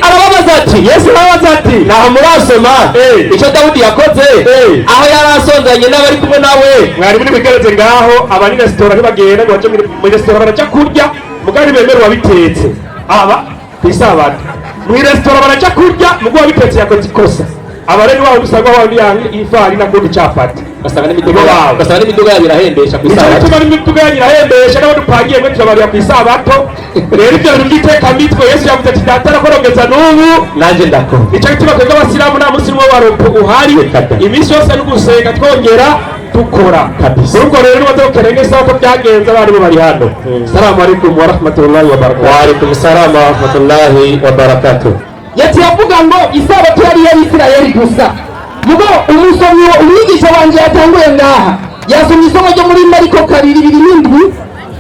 S1: arababaza ati Yesu arababaza ati naho murasoma icyo Dawudi yakoze aho yari asonzanye n'abari kumwe nawe
S3: mwari muri bigeretse ngaho abari resitora ntibagenda ngo bace muri resitora baraca kurya mugari bemera wabitetse aba ku isabato muri resitora baraca kurya mugo wabitetse yakoze ikosa abareni wabo dusanga wabo ndi ifari na kundi capati
S1: basanga n'imiduga yabirahembesha ku isabato
S3: bituma n'imiduga yabirahembesha n'abo dupangiye mwe tujabariya ku isabato rero ibyo bintu by'iteka mitwe Yesu yavuze ati datara korogeza n'ubu
S1: nanjye ndakora
S3: icyo gituma twebwe abasilamu nta munsi n'umwe waronka uhari iminsi yose no gusenga twongera dukora kabisa ubwo rero bazokere n'isabato byagenze abarimu bari hano assalamu alaikum wa rahmatullahi wa barakatuh
S1: wa alaikum assalam wa rahmatullahi wa barakatuh
S2: yati yavuga ngo isabato yari y'Isirayeli gusa mugo umusomyi umwigisha wanje yatanguye ngaha yasomye isomo ryo muri Mariko 2:7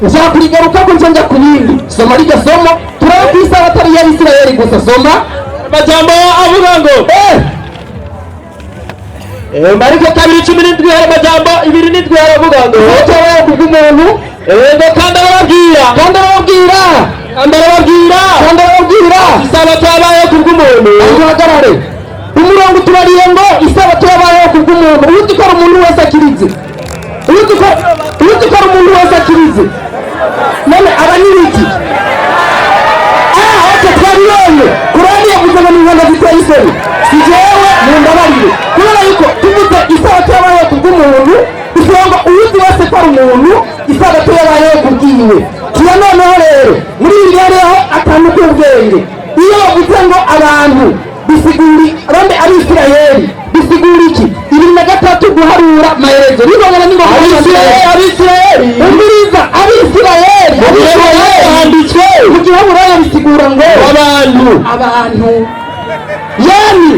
S2: nzakurigaruka ko nje kurindi soma rijya somo turaba ku isabato yari y'Isirayeli gusa soma
S1: amajambo avuga ngo
S3: Mariko 2:17 hari amajambo 2:7 aravuga ngo
S2: cyabaye kubw'umuntu
S1: kandi arababwira isabato yabayeho kubw'umuntu
S2: ahagarare umurongo tubariye ngo isabato yabayeho kubw'umuntu uzi ko umuntu wese akirize none abanibiki twabibonye Kurani yavuze ngo n'inkono ziteye isoni si jewe mumbabarire kubera yuko tuvuze isabato yabayeho kubw'umuntu usanga uwuzi wese ko ari umuntu isabato yabayeho kubwiwe kiya noneho rero muri ibi hariho akantu k'ubwenge iyo bavuze ngo abantu bisiguri abandi ari Isirayeli bisigura iki 23 guharura maherezo nibongana Abisirayeli umuriza Abisirayeli handitswe mu gihaburayo bisigura ngo abantu yani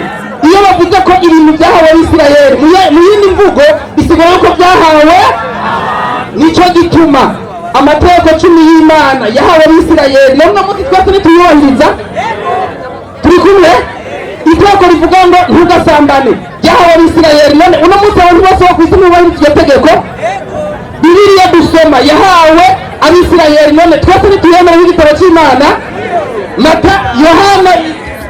S2: iyo bavuze ko ibintu byahawe Isirayeli mu yindi mvugo bisigura ko byahawe nicyo gituma amategeko 10 y'Imana yahawe Isirayeli none muti twese nituyubahiriza turi kumwe itegeko rivuga ngo ntugasambane ryahawe Isirayeli none uno munsi abantu bose bo kwisi mubahiriza iryo tegeko Bibiliya dusoma yahawe Abisirayeli none twese nituyemera nk'igitabo cy'Imana Mata Yohana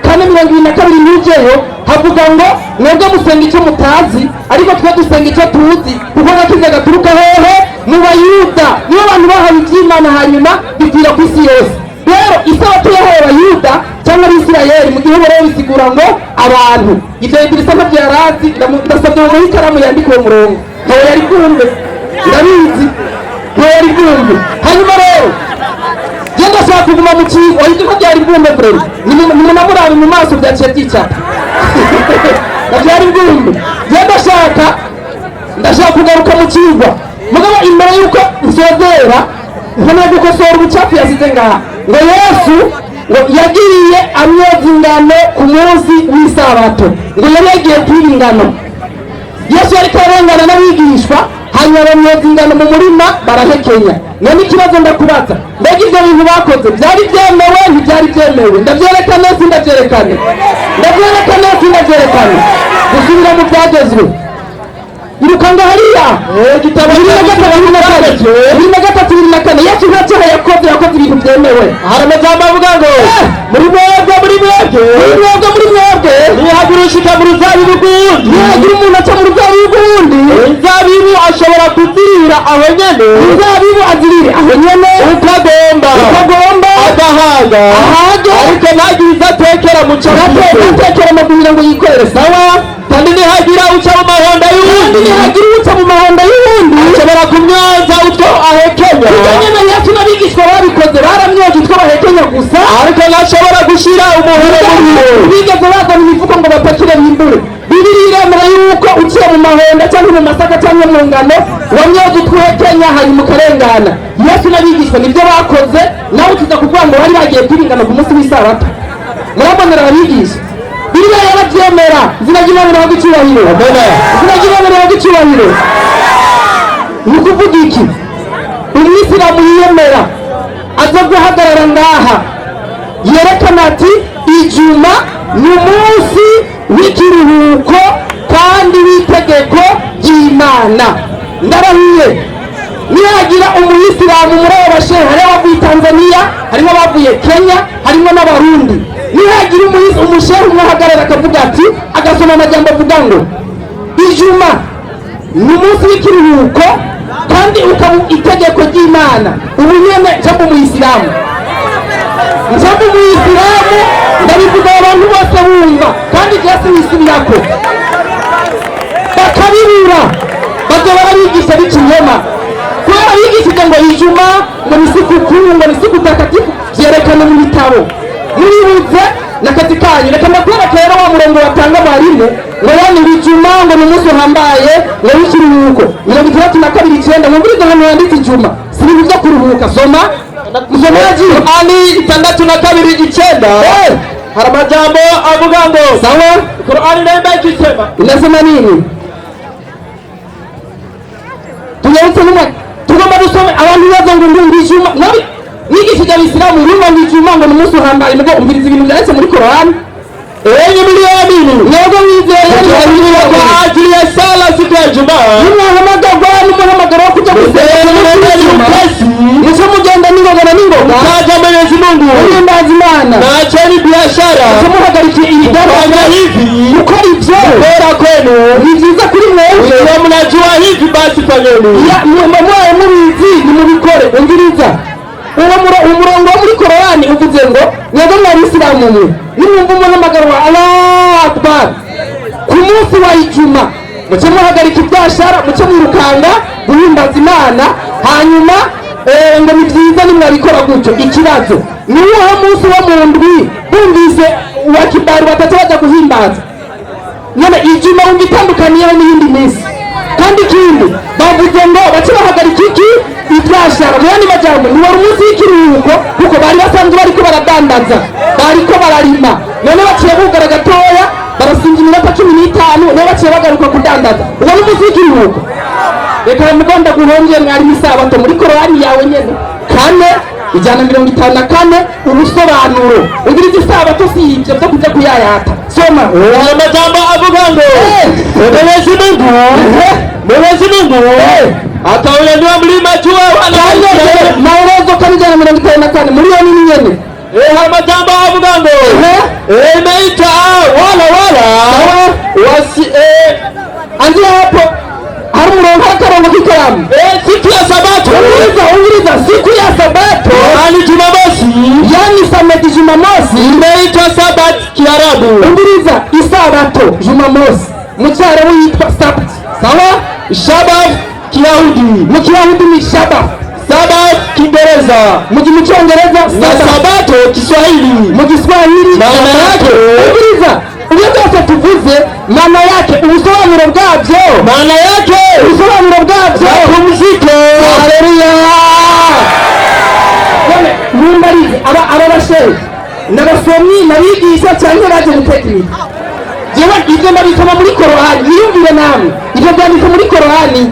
S2: 4:22 n'ujeyo havuga ngo mwebwe musenga icyo mutazi ariko twe dusenga icyo tuzi kuko nakiza gaturuka hehe mu Bayuda nibo abantu bahawe iby'Imana hanyuma bivira ku isi yose rero isabato yahawe Abayuda cyangwa Abisirayeli mu gihugu rero bisigura ngo abantu ibyo Idrisa ntabyarazi ndasabye ngo ikaramu yandike uwo murongo ntawe yari kumve ndabizi
S3: byari bwumve. Hanyuma rero genda shaka kuguma mu kigo ahita ko byari bwumve frere nimunamurabe mu maso byaciye byicata byari bwumve. Genda shaka ndashaka kugaruka mu kigo mugabo imbere yuko nsozera nkana gukosora ubucafu yasize ngaha ngo Yesu ngo yagiriye amyoza ingano ku munsi w'isabato ngo yari yagiye kwiba ingano. Yesu yariko arengana n'abigishwa hanyuma bamyoza ingano mu murima barahekenya. None ikibazo ndakubaza mbega ivyo bintu bakoze byari byemewe ntibyari byemewe? Ndavyerekana sindavyerekane? Ndavyerekana sindavyerekane? Gusubira mu byagezwe irukanga hariya igitabo bibiri na gatatu Yesu nta cyaha yakoze ibintu byemewe. Hari amajambo avuga ngo muri mwebwe nihagira ushika mu ruzabibu rw'uwundi, nihagira umuntu aca mu ruzabibu rw'uwundi, inzabibu ashobora kuzirira aho nyene, inzabibu azirire aho nyene uko agomba agahanga ariko ntagire izo atekera mu cyamuze atekera mu kugira ngo yikorere sawa. Kandi nihagira uca mu mahonda y'uwundi, ashobora kumyoza utwo ahekenya. Nyene Yesu n'abigishwa babikoze baramyoza utwo bahekenya gusa, ariko ntashobora gushira umuhoro muri bo. Bigeze bazana imifuko ngo bapakire mwimbure. Bibiliya iremera yuko uciye mu mahonda cyangwa mu masaka cyangwa mu ngano wamyoza utwo uhekenya hanyuma ukarengana. Yesu n'abigishwa nibyo bakoze, nawe tuza kuvuga ngo bari bagiye kwirengana ku munsi w'isabato. Murabonera abigisha Bibiliya yarabyemera. Izina ry'Imana rihabwe icyubahiro. Izina ry'Imana rihabwe icyubahiro. Ni ukuvuga iki? Umwisilamu yiyemera aza guhagarara ngaha yerekana ati ijuma ni umunsi w'ikiruhuko kandi w'itegeko ry'Imana. Ndarahiye nihagira umuyisilamu muri abo bashehe hariho abavuye Tanzania, harimo abavuye Kenya, harimo n'abarundi, nihagira umushehe umwe ahagarara akavuga ati agasoma amajambo avuga ngo ijuma ni umunsi w'ikiruhuko kandi ukaba itegeko ry'Imana, ubu nyene jambo umuyisilamu ndabivuga abantu bose bumva kandi byose wisubirako bakabibura bazoba barigisha b'ikinyoma kubera bigishije ngo ijuma ngo ni siku kuu ngo ni siku takatifu vyerekana mu bitabo muribuze n'akazi kanyu. Reka mbakwereke rero wa murongo batanga mwarimu ngo yani ijuma ngo ni umunsi uhambaye ngo w'ikiruhuko 62:9 mubwiriza hano yanditse ijuma si ibintu byo kuruhuka. Soma musomaji ani 62:9 hari amajambo avuga ngo sawa. Qur'ani nayo ikisema inasema nini? Tunyarutse numwe tugomba dusome abantu bazo ngo ijuma nabi nigishije abisilamu urumva ngo ijuma ngo ni umunsi uhambaye mugo umviriza ibintu byanditse muri Qur'ani. Miliyoni ntabwo wizeye kwa ajili ya sala siku ya Ijumaa n'umuhamagaro wo kujya gusenga nico mugenda ningoga kaja Mwenyezi Mungu ulimbaza Imana naacheni biashara tumuhagariki ibidafanya hivi mukora ivyo bora kwenu ni vyiza kuri mwewe iyo mnajua hivi basi fanyeni mwaye mubizi nimubikore. Ungiriza umurongo muri Qur'ani uvuze ngo mwebwe mw'abisilamu mwe nimwumva umuhamagaro wa Allahu Akbar ku munsi wa ijuma muce muhagarika ibyashara muce mwirukanga guhimbaza Imana hanyuma ngo ni byiza nimwabikora gutyo. Ikibazo ni uwo munsi wo mu ndwi bumvise wa kibaru batatu baja guhimbaza none ijuma wumva itandukaniyeho n'iyindi minsi kandi ikindi bavuze ngo bace bahagarika iki ibyashara muyandi majambo ni wari umunsi w'ikiruhuko kuko bari basanzwe bariko baradandaza bariko bararima none baciye bugara gatoya barasinga iminota 15 none baciye bagaruka kudandaza uwo ni umunsi w'ikiruhuko. Reka mugomba guhongera mwari isabato muri Qur'ani yawe nyene 4:54 ubusobanuro ugiriza isabato si ibyo byo kuja kuyayata. Soma aya majambo avuga ngo Mwenyezi Mungu atawanyanyua mlima juu wala maelezo 4:54 milioni nyene haya majambo avuga ngo imeita wala wasi anzia hapo hari umurongo w'akarongo k'ikaramu siku ya sabato. Ungiriza siku ya sabato yani Jumamosi, yani samedi Jumamosi imeitwa sabat Kiarabu. Ungiriza isabato Jumamosi mu cyarabu yitwa sabat sawa. Shabbat Kiyahudi mu Kiyahudi ni Shabbat Sabbath Kiingereza, mu Cyongereza na Sabato Kiswahili, mu Kiswahili maana yake. Sikiliza, ibyo byose tuvuze maana yake, ubusobanuro bwabyo, maana yake ubusobanuro bwabyo mapumziko. Haleluya. Mumbarize aba bashehe n'abasomyi n'abigisha cyangwa baje mu tekinike, jewe ibyo ndabisoma muri Korani, yiyumvire namwe ibyo byanditse muri Korani.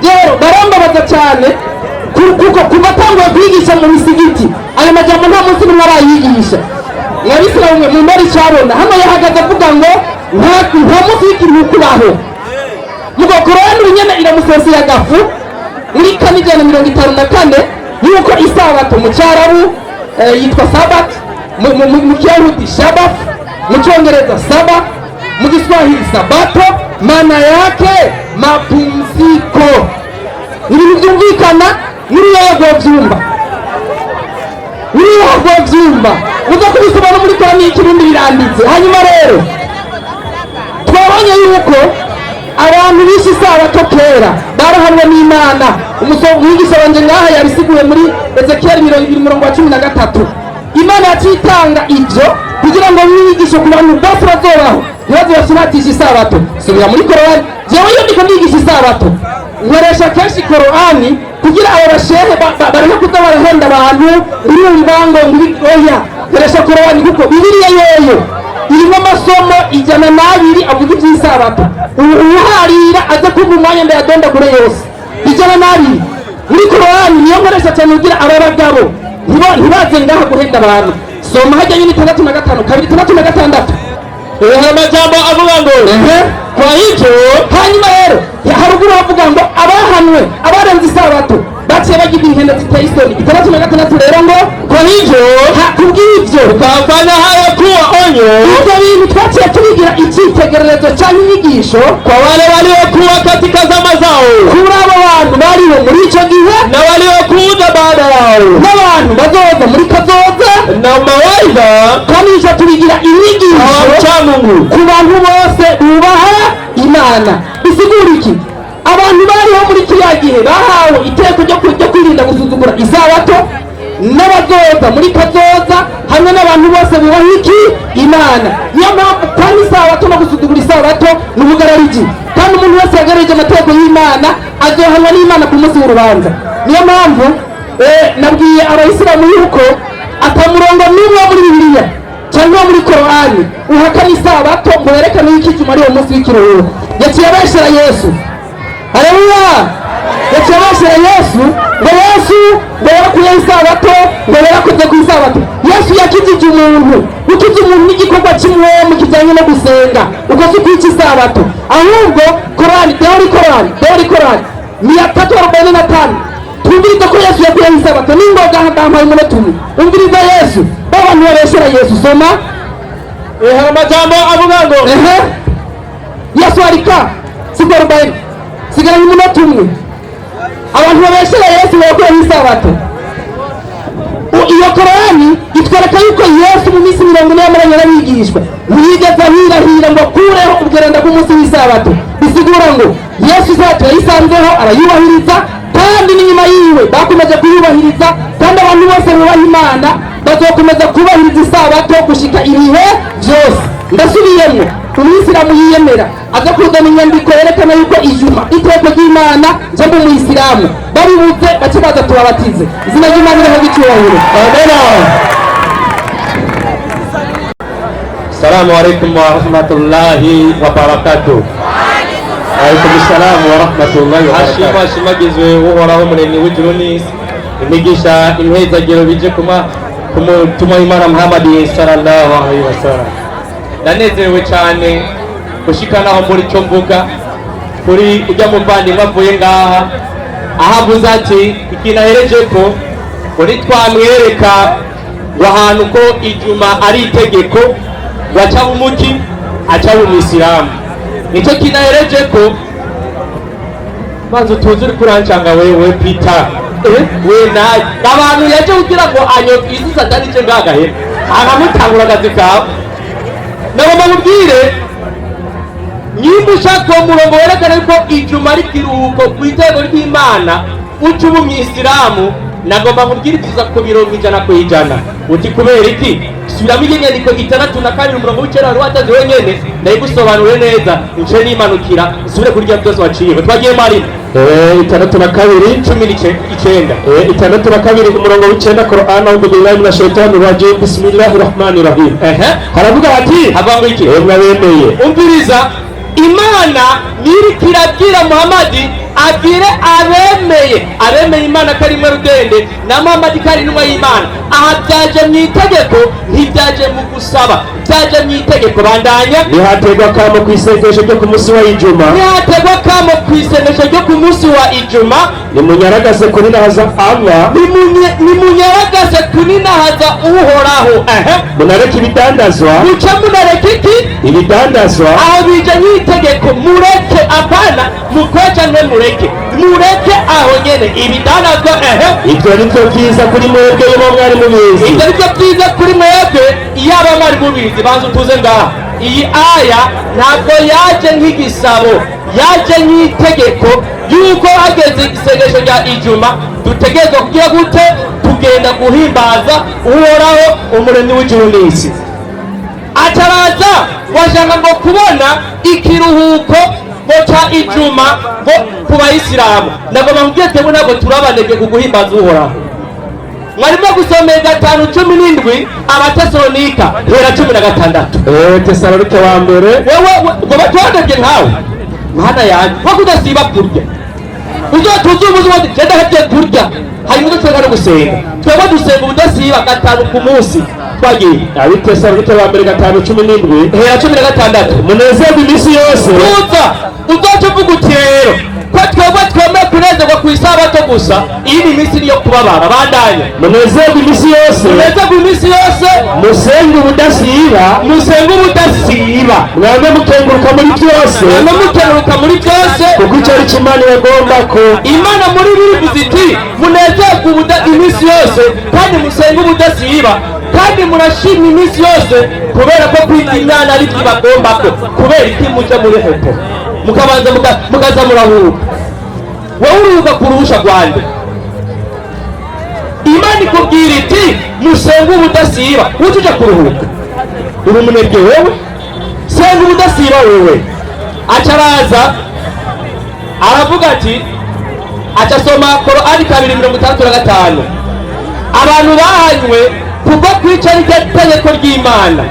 S3: Rero barambabaza cyane kuko kuva tanguye kwigisha mu misigiti ayo majambo nta munsi n'umwe arayigisha. Mwabisilamu mu mbari cyabona hano yahagaze avuga ngo nta munsi w'ikiruhuko kubaho. Mugo Korani nyene iramusesi ya gafu muri 454 yuko isabato mu Cyarabu yitwa Sabat, mu Kiyahudi Shabbat, mu Cyongereza Saba, mu Kiswahili Sabato, maana yake mapumziko. Ibintu byumvikana muri yego byumba, uza kubisobanura muri Korani y'ikirundi biranditse. Hanyuma rero twabonye yuko abantu bishe isabato kera barahanwe n'Imana. Umwigisha wanje ngaha yabisiguye muri Ezekiel 20:13. Imana yacitanga ibyo kugira ngo bigishe ku bantu bose bazobaho ntibaze bashinatisha isabato. Subira muri Korani, jewe iyo ndiko ndigisha isabato nkoresha kenshi Korani kugira abo bashehe bareke kuza barahenda abantu urumva ngo oya, nkoresha Korani kuko Bibiliya yoyo irimo amasomo 102 avuga iby'isabato. Uharira aza kumva umwanya ndayadondagure yose 102 muri Korani niyo nkoresha cyane kugira aba bagabo ntibaze ngaha guhenda abantu. Soma hajya nyine 65 kabiri 66 amajambo avuga ngo kwa hivyo. Hanyuma rero haruguru havuga ngo abahanwe abarenze isabato baciye bagira inkende ziteye isoni 66 rero ngo kwa hivyo kubw'ibyo ukafanya haya kuwa onyo. Ibyo bintu twaciye tubigira icyitegererezo cyangwa inyigisho kwa wale waliokuwa katika zama zao, kuri abo bantu bariho muri icyo gihe na waliokuja baada yao, n'abantu bazoza muri kazoza na mawaidha. Kandi icyo tubigira inyigisho cya Mungu ku bantu bose bubaha Imana. Bisigura iki? Abantu bariho muri kiriya gihe bahawe iteko ryo kwirinda gusuzugura isabato, n'abazoza muri kazoza hamwe n'abantu bose bubaha iki Imana. Niyo mpamvu kandi isabato no gusuzugura isabato ni ubugarariji, kandi umuntu wese yagararije amategeko y'Imana azohanwa n'Imana ku munsi w'urubanza. Niyo mpamvu nabwiye abayisilamu yuko atamurongo n'umwe muri Bibiliya cyangwa muri Korani uhakana isabato ngo yerekane yuko ijuma ari uwo munsi w'ikiruhuko. Yaciye abeshera Yesu. Haleluya. Yaciye abeshera Yesu ngo yarakuye isabato, ngo yarakoze ku isabato. Yesu yakijije umuntu, ukije umuntu n'igikorwa kimwe mu kijyanye no gusenga, ubwo si kwica isabato. Ahubwo Korani, Korani 345 twumviriza ko Yesu yakuye isabato n'ingoga hadampaye umunota umwe. Umviriza Yesu, abantu babeshera Yesu. Soma amajambo avuga ngo Yesu arika 40 sigara umunota umwe. Abantu babeshera Yesu yakuye isabato. Iyo Korani itwereka yuko Yesu mu minsi 40 yamaranye n'abigishwa ntiyigeze ahirahira ngo akureho ubweranda bw'umunsi w'isabato. Bisigura ngo Yesu isabato yayisanzeho arayubahiriza, kandi n'inyuma yiwe bakomeje kuyubahiriza, kandi abantu bose bubaha Imana bazokomeza kubahiriza isabato gushika ibihe byose. Ndasubiyemo, umuyisilamu yiyemera aza kuzana inyandiko yerekana yuko ijuma iteko ry'Imana nje mu muyisilamu babibuze bace baza tubabatize. Izina ry'Imana riho gicyubahiro. Amen.
S1: Assalamu alaikum wa rahmatullahi wa barakatuh. Alaikum assalam wa rahmatullahi wa barakatuh. Ashimagizwe uhoraho muremyi w'ijuru n'isi, imigisha imhezagiro bije kumutuma Imana Muhammad sallallahu alaihi wasallam. Ndanezerewe cyane gushikanaho muri cyo mvuga kuri ujya muvandimwe avuye ngaha ahavuze ati ikinahereje ko uri twamwereka wahantu ko ijuma ari itegeko waca umuki aca umuyisilamu. Nicyo kinahereje ko banza tuzi uri kurancanga wewe Peter we naye abantu yaje kugira ngo anyoka isi atari cyo ngagahe akamutangura akazi kawe. Nagomba mubwire nyimba ushaka uwo murongo werekana ko ijuma ari kiruhuko ku itego ry'Imana
S3: uca uba umwisilamu nagomba nkubwiriza ku mirongo 100%. uti kubera iki? subiramo inyandiko 62 umurongo w'icenda wari watazi wenyene ndayigusobanure neza nce nimanukira nsubire kurya byose waciye. twagiye mari
S1: 62
S3: 19
S1: 62 umurongo w'icenda Qur'an a'udhu billahi minash shaitani rajim bismillahir rahmanir rahim. haravuga ati
S3: havanga iki?
S1: mwabemeye
S3: umviriza Imana niriko irabwira Muhamadi abwire abemeye Imana ko ari imwe rudende na Muhamadi ko ari intumwa y'Imana. aha byaje mu itegeko ntibyaje mu gusaba, byaje mu itegeko. bandanya.
S1: nihategwa kamo ku isengesho ryo ku munsi wa ijuma,
S3: nihategwa kamo ku isengesho ryo ku munsi wa ijuma,
S1: nimunyaragaze kuninahaza Allah,
S3: nimunyaragaze kuninahaza uhoraho.
S1: munareke ibidandazwa.
S3: muca munareke iki?
S1: ibidandazwa.
S3: aho bije n'itegeko mureke, apana mukweca ne mureke aho nyene ibidandazwa.
S1: ibyo ni byo byiza kuri mwebwe iyo mwari mubizi.
S3: ibyo ni byo byiza kuri mwebwe iyo aba mwari mubizi. banza utuze ngaha, iyi aya ntabwo yaje nk'igisabo, yaje nk'itegeko yuko hageze isengesho rya ijuma dutegerezwa kugira gute? tugenda guhimbaza uhoraho umuremyi w'ijuru n'isi. ataraza washaka ngo kubona ikiruhuko ngo ca ijuma ngo ku bayisilamu. nagomba nkubwire twebwe ntabwo turabanebwe ku guhimbaza uhoraho. mwarimo gusomera 5:17 Abatesalonika hera 16.
S1: Tesalonike wa mbere.
S3: wewe ngo batondebye nkawe mana yanjye wo kudasiba kurya uzotuza umuzi wose cyenda hagiye kurya hanyuma ugatwega no gusenga. twebwe dusenga ubudasiba 5 ku munsi. twagiye
S1: Abitesalonike wa mbere 5:17
S3: hera 16.
S1: munezerwe iminsi yose.
S3: uzoca uvuga uti rero ko twebwe twemeye kunezerwa ku isabato gusa, iyi ni iminsi niyo kubabara. bandanya.
S1: munezerwe iminsi yose.
S3: munezerwe iminsi yose.
S1: musenge ubudasiba. mwambe mukenguruka muri byose. kuko icyo ari cyo Imana iragomba ko.
S3: Imana muri bivuze iti munezerwe iminsi yose kandi musenge ubudasiba kandi murashima iminsi yose, kubera ko kwita Imana ari byo bagomba ko. kubera iki muje muri hepo mukabanza mukaza murahuka? wowe uruhuka ku ruhusha rwanjye. Imana ikubwira iti musenge ubudasiba, uje kuruhuka. uri umunebwe wewe? senga ubudasiba wewe. acaraza aravuga ati, acasoma Korani 2:65 abantu bahanywe kubwo kwica itegeko ry'Imana.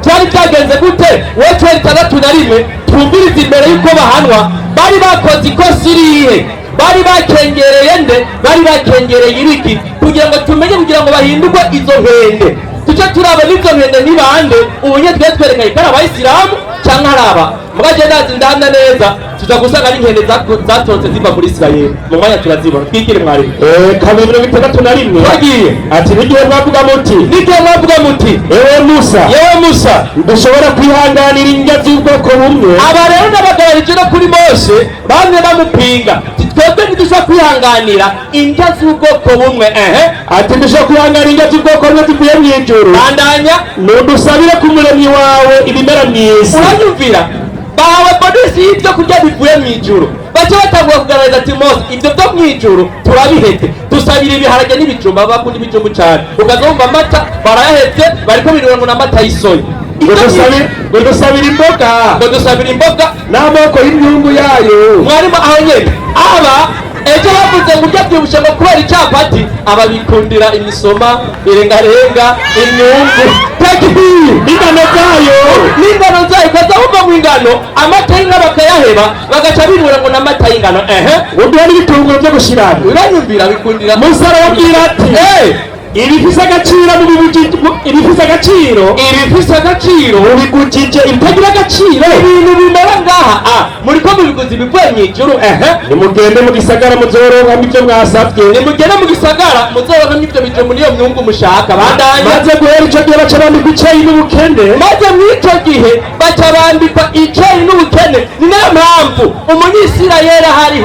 S3: byari byagenze gute? wowe 61 twumviriza imbere y'uko bahanwa bari bakoze ikosa irihe? bari bakengereye nde? bari bakengereye iriki? kugira ngo tumenye, kugira ngo bahindurwe izo nkende. tuce turaba n'izo nkende ni bande? ubu nye twe twerekanye ko ari abayisilamu cyangwa ari aba mugaje nazi ndanda neza tuza gusanga ari inkende zatonze ziva muri Isirayeli. mu mwanya turazibona. twigire mwarimu.
S1: 2:61
S3: twagiye
S1: ati nigihe mwavuga muti yewe Musa dushobora kwihanganira indya z'ubwoko bumwe.
S3: aba rero n'abagabarije no kuri Mose bamwe bamupinga, twebwe ntidushobora kwihanganira indya z'ubwoko bumwe.
S1: ati dushobora kwihanganira indya z'ubwoko bumwe zivuye mu ijuru.
S3: bandanya.
S1: nudusabire ku muremyi wawe ibimera myiza.
S3: uranyumvira? bahawe bonisi y'ibyo kurya bivuye mu ijuru. bake batangura kugaragaza ati Mose ibyo byo mu ijuru turabihetse, dusabira ibiharage n'ibijumba. bakunda ibijumbu cyane, ukazumva amata barayahetse bariko birura ngo n'amata y'isoya.
S1: ngo dusabira imboga n'amoko y'imyungu yayo.
S3: mwarimu aho nyene aba ejo bavuze ngo urya byibushe ngo kubera icyapati, aba bikundira imisoma, irengarenga, imyungu, n'ingano zayo ukaza wumva mu ingano amata y'inka bakayaheba bagaca bibura ngo n'amata y'ingano.
S1: uduha n'ibitunguru byo gushirana.
S3: uranyumvira? bikundira
S1: Musa arababwira ati ibifise agaciro ubigujije ibitagira agaciro.
S3: ibintu bimera ngaha muriko mubiguzi bivuye mu ijuru.
S1: nimugende mu gisagara muzoronkamo ibyo mwasabye.
S3: nimugende mu gisagara muzoronkamo ibyo bijumbu niyo myungu mushaka. bandanya.
S1: maze guhera ico gihe baca bambikwa icayi n'ubukene.
S3: maze mw'ico gihe baca bambikwa icayi n'ubukene. ni nayo mpamvu umunyisirayeli ahari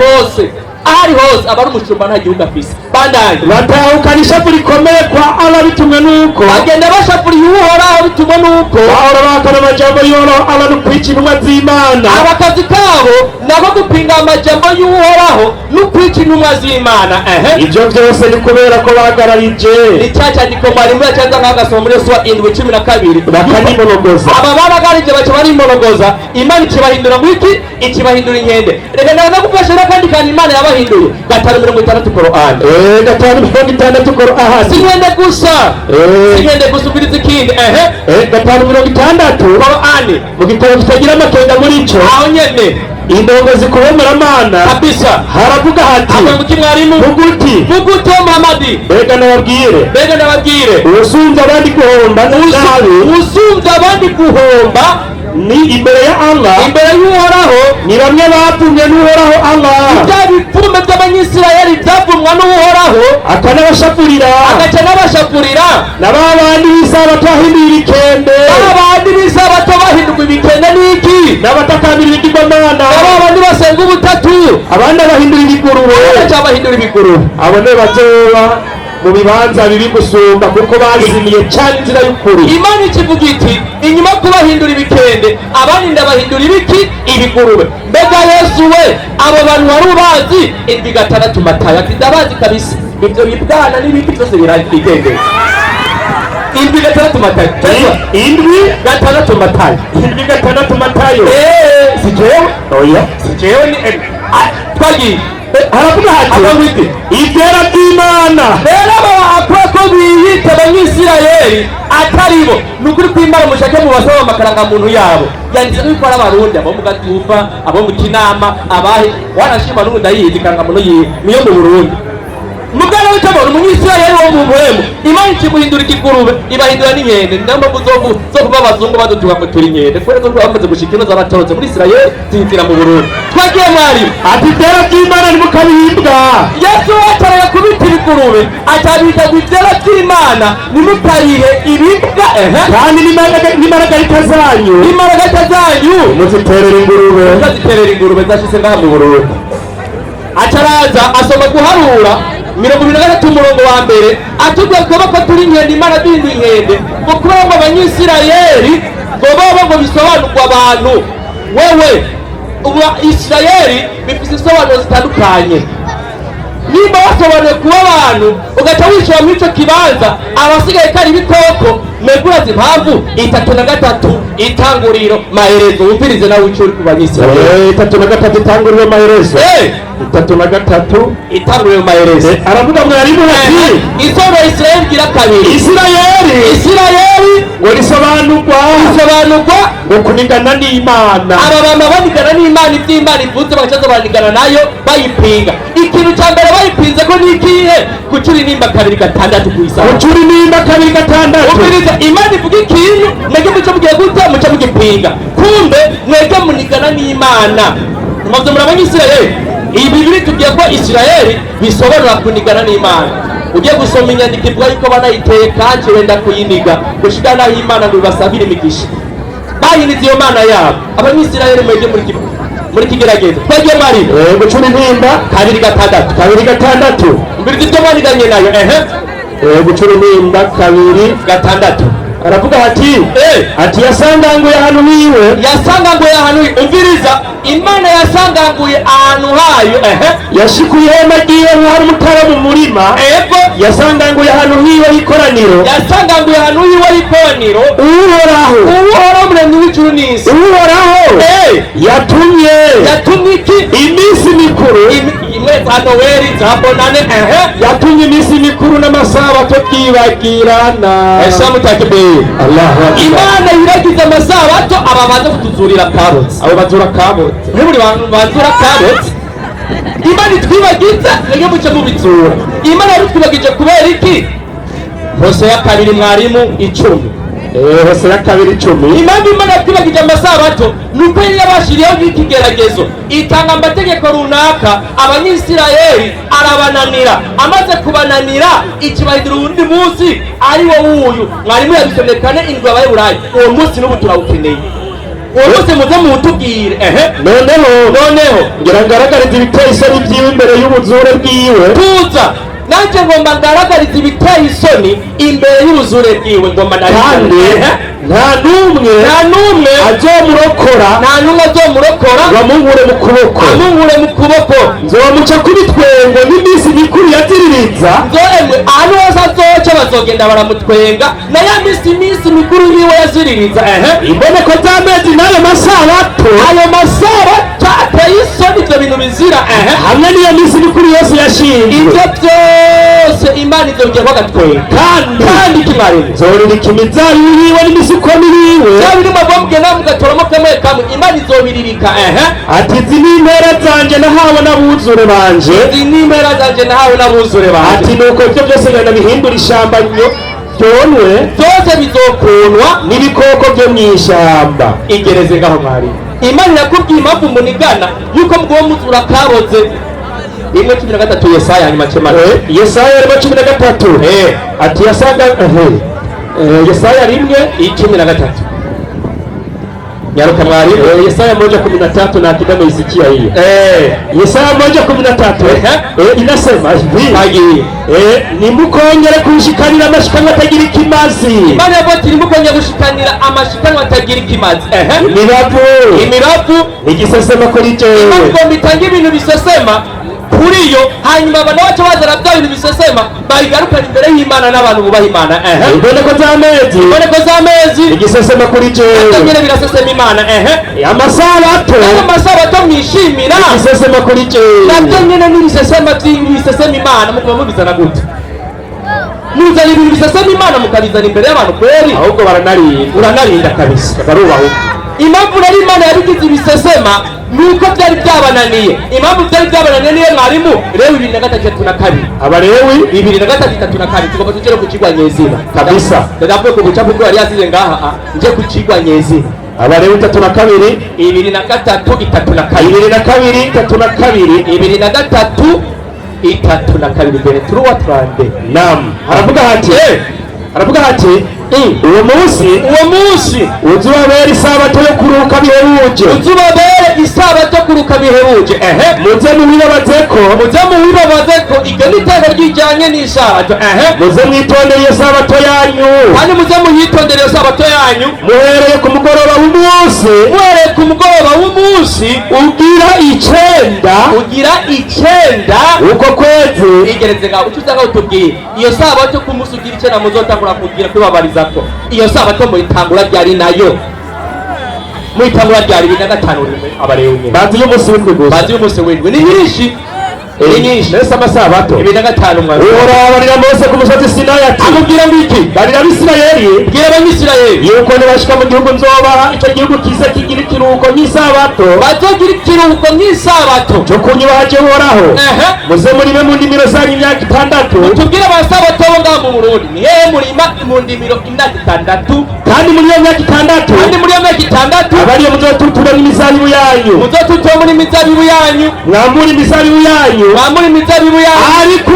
S3: hose aba ari umushumba nta gihugu afise. bandanya.
S1: batahukana ishavu rikomeye kwa Allah bitumwe nuko
S3: bagenda bashapuriye uhoraho bitumwe nuko
S1: bahora bahakana amajambo y'uhoraho Allah no kwica intumwa z'Imana.
S3: abakazi kabo nako gupinga amajambo y'uhoraho n'ukwica intumwa z'Imana.
S1: ibyo byose ni kubera ko bagararije
S3: ni cya cyandiko mwarimu yacanza nk'agasoma muri Yosuwa 7:12
S1: bakanimonogoza.
S3: aba baragarije baca barimonogoza, Imana ikibahindura mu iki, ikibahindura inkende. Reka ndaza gufasha n'akandi kantu Imana yabahinduye 5:60 Korani.
S1: 5:60 Korani.
S3: Si inkende gusa, si inkende gusa, ubwiriza ikindi
S1: 5:60
S3: Korani
S1: mu gitabo kitagira amakenga muri cyo
S3: aho nyene
S1: indongozi kubemeramana
S3: kabisa
S1: haravuga hati
S3: avuga mwarimu
S1: vuguti
S3: vuguti Muhammadi.
S1: mbega nababwire uwusumvya abandi guhomba nabi
S3: usumvya abandi guhomba
S1: ni imbere ya Allah,
S3: imbere y'uhoraho
S1: ni bamwe bapfumye n'uhoraho Allah,
S3: bya bipfume by'abanyisirayeli byavumwa n'uhoraho
S1: akanabashapurira
S3: agaca n'abashapurira
S1: na ba bandi b'isabato bahinduye ibikende,
S3: abandi b'isabato bahindurwa ibikende n'iki,
S1: n'abatakambira ibigirwamana,
S3: abandi basenga ubutatu,
S1: abandi bahindura ibigurube,
S3: agaca bahindura ibigurube.
S1: abo ne bazoba mu bibanza bibi gusumba kuko bazimiye cyane inzira y'ukuri.
S3: Imana ikivuga iti inyuma kubahindura ibikende abandi ndabahindura ibiki, ibigurube. Mbega Yesu we abo bantu wari ubazi 7:6 Matayo ati ndabazi kabisa, ibyo bibwana n'ibiki byose biragendera 7:6 Matayo 7:6 Matayo
S1: 7:6 Matayo.
S3: si jewe
S1: Oya,
S3: si jewe ni twagiye
S1: haravuga hati ibyera by'Imana
S3: rero bakora ko biyita abanyisirayeli atari bo. Ni ukuri kw'Imana mushake mu basaba amakaranga muntu yabo yanditse ko ikora abarundi, abo mu Gatumba, abo mu Kinama, abahe wanashima n'ubu ndayizi karanga muntu niyo mu Burundi. Mugana w'itabona umunyisirayeli wo mu buhemu Imana ikimuhindura ikigurube ibahindura n'inkende. Niyo mpamvu zo kuba abazungu badutuka ngo turi inkende, kubera ko bamaze gushika ino z'abatorotse muri Isirayeli zihitira mu Burundi. Twagiye mwarimu
S1: ati ibyera by'Imana nimukabihibwa.
S3: Yesu wataraye kubita ibigurube atabita ngo ibyera by'Imana nimukarihe ibibwa
S1: kandi n'imaragarita zanyu muziterera ingurube,
S3: muzaziterera ingurube zashyize ngaha mu Burundi. Acaraza asoma guharura 23 umurongo wa mbere atubwiye ko turi inkende, Imana duhinduye inkende ngo kubera ngo abanyisirayeli ngo bobo ngo bisobanurwa abantu. Wewe ubu Isirayeli bifite isobanuro zitandukanye. Nimba wasobanuye kuba abantu ugaca wishora muri icyo kibanza abasigaye kari ibikoko, mwegurazi impamvu 3:3 itanguriro maherezo. Wumvirize nawe icyo uri ku banyisirayeli.
S1: 3:3 itanguriro maherezo. 3:3
S3: itanguriro maherezo.
S1: aravuga mwarimu ati
S3: isobanuro Isirayeli gira kabiri. Isirayeli
S1: ngo risobanurwa ngo kunigana n'Imana.
S3: aba bantu banigana n'Imana, iby'Imana ivuze bagacaza banigana nayo bayipinga. Ikintu cya mbere bayipinze ko ni ikihe? Gucura inimba 2:6 ku isaha.
S1: gucura inimba 2:6.
S3: Umviriza Imana ivuga ikintu mwebwe muca mugiye gute muca mugipinga, kumbe mwebwe munigana n'Imana. Mwavuze muri abanyisirayeli iyi Bibiri tubwiye ko Isirayeli bisobanura kunigana n'Imana. Ugiye gusoma inyandiko ivuga yuko banayiteye kandi wenda kuyiniga gushika naho Imana ngo ibasabire imigisha. Bayinize iyo Mana yabo abanyisirayeli mwebwe muri kigeragezo. Twagiye mwari
S1: gucura inimba
S3: 2:6 mbiri ibyo baniganye nayo
S1: gucura inimba 2:6. aravuga ati yasanganguye ahantu hiwe,
S3: umviriza Imana yasanganguye ahantu hayo
S1: yashikuye ihema ryiwe nk'ahari umutara mu murima, yasanganguye ahantu hiwe y'ikoraniro,
S3: uhoraho muremyi w'ijuru n'isi,
S1: yatumye
S3: iki
S1: iminsi mikuru
S3: imwe za Noweli za Bonane
S1: yatumye iminsi mikuru n'amasabato byibagirana.
S3: Allahu Akbar. Imana yiragiza amasabato ababanza kutuzurira karoti, abo bazura karoti muri bantu bazura karoti. Imana itwibagiza rege muce mubizura. Imana yitwibagije kubera iki? Hosea 2 mwarimu 10.
S1: Hosea 2:10.
S3: Imana yatwibagije amasabato nuko yabashiriyeho n'ikigeragezo, itanga amategeko runaka abanyisirayeli arabananira. Amaze kubananira ikibahindura uwundi munsi ari wo wuyu mwarimu yabisomye 4 Abayiburayi. Uwo munsi n'ubu turawukeneye. Uwo munsi muze muwutubwire.
S1: noneho ngira ngaragariza ibiteye isoni byiwe imbere y'ubuzure bwiwe.
S3: Tuza nanjye ngomba ngaragariza ibiteye isoni imbere y'ubuzure bwiwe, ngomba
S1: kandi nta n'umwe azomurokora bamungure mu kuboko, nzomuca kuri twengo n'iminsi mikuru yaziririza,
S3: ahantu hose azoca bazogenda baramutwenga na ya minsi mikuru yiwe yaziririza.
S1: imboneko z'amezi n'ayo masabato
S3: ateye isoni ibyo bintu bizira,
S1: hamwe n'iyo minsi mikuru yose yashinzwe,
S3: ibyo byose Imana izongera ko agatwenga kandi kimarira
S1: zoririka imizabibu yiwe n'imisukomi yiwe,
S3: bya birimo bamugenda mugatoramo kamwe kamwe, Imana izobiririka.
S1: ati izi ni impera zanjye nahawe n'abuzure banje, ati nuko ibyo byose ngana bihindura ishambanyo byonwe,
S3: byose bizokunwa
S1: n'ibikoko byo mu ishyamba.
S3: igereze ngaho mwari. Imana irakubwiye impamvu munigana yuko mugomba muzura kaboze. 1:13 Yesaya hanyuma cemana
S1: Yesaya 1:13 ati yasaga Yesaya 1:13 nyaruka mwari.
S3: Yesaya 1:13 na kidamo isikia hiyo.
S1: Yesaya 1:13 inasema hivi, nimukongere kushikanira amashikanwa atagira ikimazi.
S3: Imana yavuze nimukongere gushikanira amashikanwa atagira ikimazi.
S1: Imiravu igisesema kuri jewe.
S3: Imana igomba itange ibintu bisesema kuri yo, hanyuma abantu bacu bazana bya bintu bisesema bayigarukana imbere y'Imana n'abantu bubaha Imana.
S1: Imboneko z'amezi igisesema kuri jewe,
S3: nyine birasesema Imana.
S1: amasabato
S3: mwishimira
S1: igisesema kuri jewe,
S3: nabyo nyine n'ibisesema bisesema Imana. mukuba mubizana gute? muzana ibintu bisesema Imana mukabizana imbere y'abantu kweri?
S1: ahubwo
S3: uranarinda kabisa, barubaho. Impamvu rero Imana yabigize ibisesema nuko byari byabananiye. Impamvu byari byabananiye mwarimu, Lewi 2:3-2
S1: Abalewi
S3: 2:3-2 tugomba tugere ku kigwa nyezina
S1: kabisa.
S3: ndavuga ko bucapu bwo yari yasize ngaha nje ku kigwa nyezina.
S1: Abalewi 3:2
S3: 2:3-2 mbere turuwa twande.
S1: Naam, aravuga hati uwo munsi uzubabera isabato yo kuruhuka bihebuje, muze muwibabazeko.
S3: Iryo ni iteka ryijyanye n'isabato.
S1: muze mwitondere iyo sabato yanyu,
S3: kandi muze muyitondere iyo sabato yanyu
S1: muhereye ku mugoroba w'umunsi ugira icenda uko kwezi.
S3: igeretse ngaho ucuzanga utubwiye iyo sabato ku munsi ugira icenda muzotangura kugira kwibabariza ko iyo sabato muyitangura ryari nayo muyitangura ryari 2:5 Abalewi
S1: bazi y'umunsi
S3: w'indwi ni nyinshi
S1: mbese amasabato
S3: 2:5 mwari.
S1: urabarira Mose ku musozi Sinayi ati
S3: amubwira ngo iki?
S1: barira Abisirayeli
S3: bwira Abisirayeli
S1: yuko nibashika mu gihugu nzobaha, icyo gihugu kize kigira ikiruhuko nk'isabato,
S3: bazogira ikiruhuko nk'isabato
S1: cyo kunyubaha Jehoraho. muze murime mu ndimiro zanyu imyaka 6.
S3: tubwire abasabato bo ngaha mu Burundi ni hehe murima mu ndimiro imyaka 6,
S1: kandi muri iyo myaka 6 abariyo muzotutura n'imizabibu yanyu, mwambura imizabibu yanyu, ariko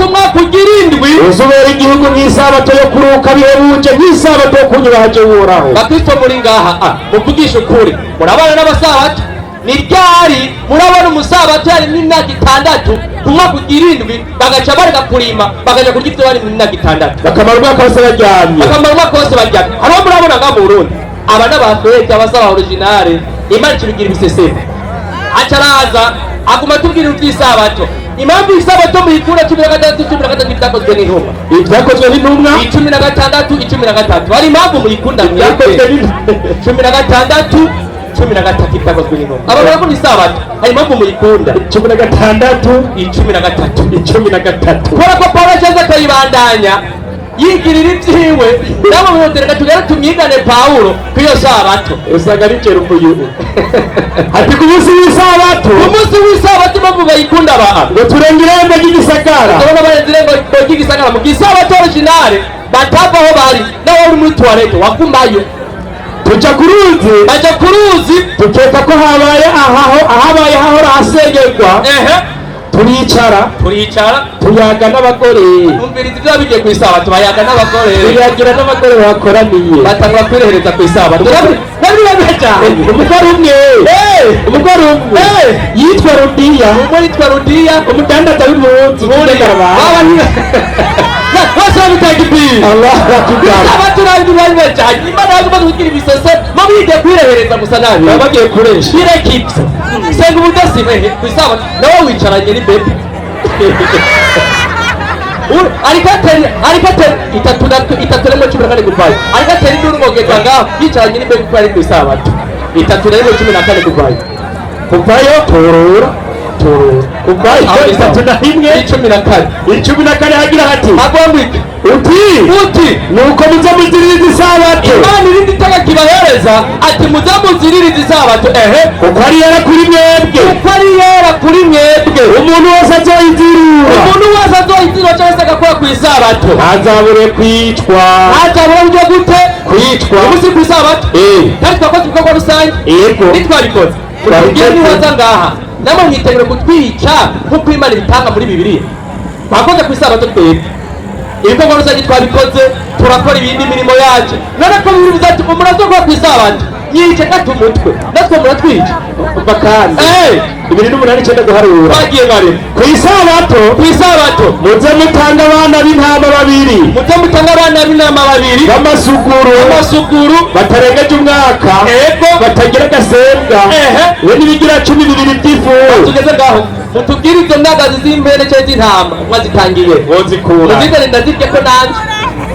S1: umwaka ugira indwi uzubera igihugu nk'isabato yo kuruhuka bihebuje, nk'isabato yo kunyubaha Jehoraho.
S3: bakristo muri ngaha muvugisha ukuri, murabana n'abasabato ni ryari? murabona umusabato yari n'imyaka 6 ku mwaka ugira indwi bagaca bareka kurima bakaja kurya ibyo bari mu myaka 6
S1: bakamara umwaka wose baryamye.
S3: hariho murabona ngaha mu Burundi aba n'abafete abasaba originale. Imana ikibigira ibisesema acaraza aguma tubwira iby'isabato. impamvu isabato muyikura 16 byakozwe n'intumwa, 16 hari impamvu muyikunda byakozwe 16 byakozwe n'intumwa. aba barakunda isabato hari impamvu muyikunda
S1: 16
S3: kubera ko Pawulo ajaza akayibandanya yigirira ibyiwe nabo mwotereka tugere tumwigane Pawulo ku iyo sabato.
S1: usanga bikera umuyubu ati ku munsi w'isabato
S3: impamvu bayikunda
S1: ngo turenge irembo ry'igisagara.
S3: turabona barenze irembo ry'igisagara mu gisabato originale batava aho bari nawe uri muri toilette wagumayo.
S1: baja ku ruzi tukeka ko ahabaye hahora hasengerwa, turicara
S3: tuyaga n'abagore
S2: umviriza ibyo bigiye ku isabato bayaga n'abagore
S3: tuyagira n'abagore bakoraniye
S2: batangwa kwirehereza ku isabato
S3: nabirabe cyane umugore umwe yitwa Rudiya umudandaza w'impunzi
S2: bose babitaga ibiri abaturage bari cyane imana yagumaze kugira ibisese mo bigiye kwirehereza gusa nabi
S3: baba bagiye kuresha
S2: birekitse senga ubudasibe ku isabato nawe wicaranye n'imbebe ariko atari itatu rimwe 14 Dubai ariko atari induru ngo getanga yicaranye n'imbebe kuko ari ku isabato 3 rimwe 14 Dubai
S3: kuvayo torora kuvayo 11 hagira hati
S2: agomwike uti
S3: nuko muze muziririza isabato
S2: imana irindi itega kibahereza ati muze muziririza isabato
S3: kuko ari yera kuri mwebwe umuntu wese azoyizirura
S2: cyangwa se agakora ku isabato
S3: ntazabure kwicwa
S2: buryo gute
S3: kwicwa
S2: umunsi ku isabato kandi twakoze ibikorwa rusange
S3: yego
S2: ntitwabikoze tubwire nibaza ngaha namwe mwitegure kutwica nk'uko imana ibitanga muri bibiliya twakoze ku isabato twebwe ibikorwa rusange twabikoze turakora ibindi mirimo yacu none ko bibiri bizati umuntu azokora ku isabato yice gata umutwe natwe muratwica
S3: bakandi 289 guharura
S2: bagiye bari
S3: ku isabato muze mutanga abana b'intama babiri b'amasuguru batarengeje umwaka batagira agasembwa we n'ibigira 12 by'ifu
S2: tugeze ngaho mutubwire izo ndagazi z'imbere cyangwa z'intama mwazitangiye
S3: wozikura
S2: muzizane ndazirye ko nanjye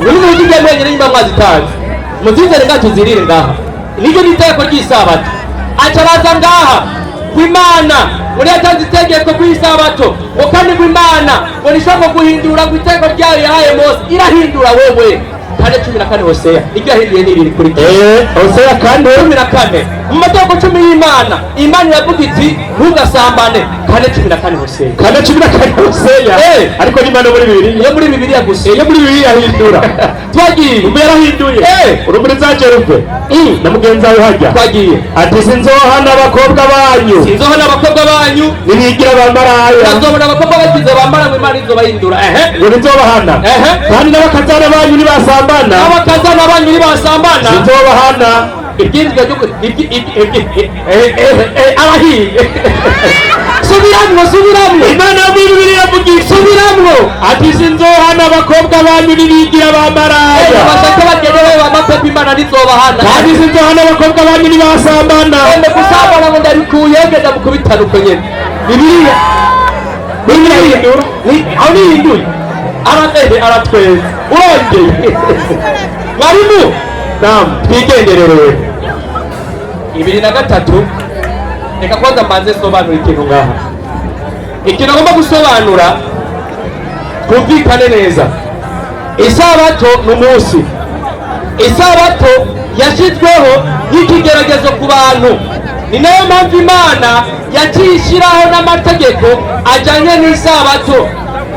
S2: muzizane mwenyine nyuma mwazitanze muzizane ngaho tuzirire ngaha niryo n'itegeko ry'isabato acaraza ngaha kw'imana muri yatanze itegeko kw'isabato ngo kandi kw'imana ngo nishobora guhindura ngo itegeko ryayo yahaye Mose irahindura wewe kane 14 Hoseya iryo yahinduye n'ibiri kuri
S3: Hoseya kane
S2: 14 mu mategeko 10 y'Imana Imana iravuga iti ntugasambane kane 14 Hoseya
S3: kane 14 Hoseya ariko n'Imana muri Bibiliya
S2: gusa
S3: iyo muri Bibiliya yahindura
S2: twagiye
S3: yarahinduye urumuri zajeruve na mugenzi wawe hajya
S2: twagiye
S3: ati sinzohana abakobwa banyu nibigira abamaraya
S2: nazobona abakobwa bagize bamara mu Imana izobayindura
S3: ngo nizobahana kandi n'abakazana banyu nibasambana sinzobahana
S2: ibyirizwa byo arahiye subiramwo
S3: Imana yo muri Bibiliya yavugiye
S2: subiramwo
S3: ati sinzohana abakobwa banyu nibigira abamaraya
S2: bashaka bagenewe bamapepa Imana nizobahana
S3: kandi sinzohana abakobwa banyu nibasambana
S2: gusambana ngo ndabikuye ngenda mukubitana uko nyene Bibiliya aho nihinduye aratweza urongeye mwarimu twigendererewe 2003 reka kwanza mbanze sobanura ikintu ngaha ikintu agomba gusobanura twumvikane neza isabato n'umunsi isabato yashyizweho nk'ikigeragezo ku bantu ni nayo mpamvu Imana yaciye ishyiraho n'amategeko ajyanye n'isabato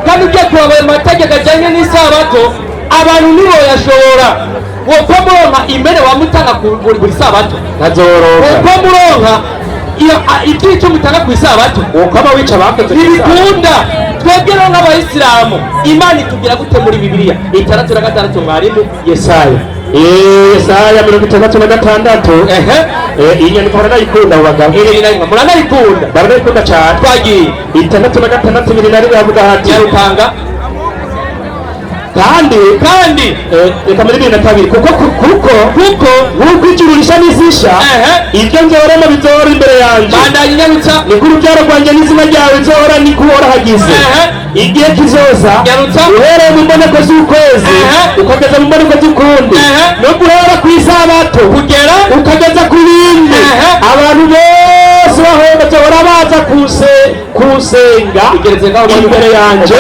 S2: kandi ugiye kuraba ayo mategeko ajyanye n'isabato abantu nibo yashobora uko muronka imbere wamutanga buri sabato uko muronka icyo mutanga ku isabato
S3: uko aba wica bakoze
S2: ntibikunda twebwe nk'abayisilamu Imana itubwira gute muri Bibiliya 6:6 mwarimu Yesaya
S3: 66 iyi nyandiko baranayikunda bagabo
S2: muranayikunda
S3: cyane
S2: twagiye
S3: 6:6 Bibiliya iravuga hati
S2: yarutanga
S3: kandi reka muri 2002 kuko nk'uko ijuru risha n'izisha ibyo nzoramo bizohora imbere yanjye ni ko urubyaro rwanjye n'izina ryawe nzohora ni kuhora hagize igihe kizoza uhereye mu mboneko z'ukwezi ukageza mu mboneko z'ukundi no guhera ku isabato ukageza ku yindi abantu bose bazohora baza kusenga imbere yanjye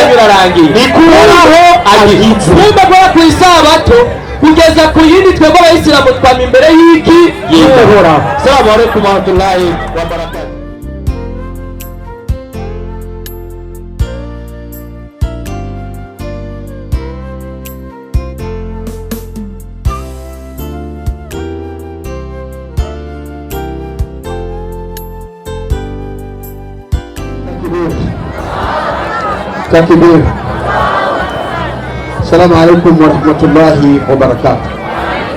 S3: ni kuhoraho agize
S2: kumva ku isabato kugeza ku yindi twebwe abayisilamu twama imbere y'iki
S3: y'uhoraho.
S2: Assalamu alaikum warahmatullahi wabarakatuh.
S3: Takbir.
S4: Assalamu alaikum warahmatullahi wabarakatuh.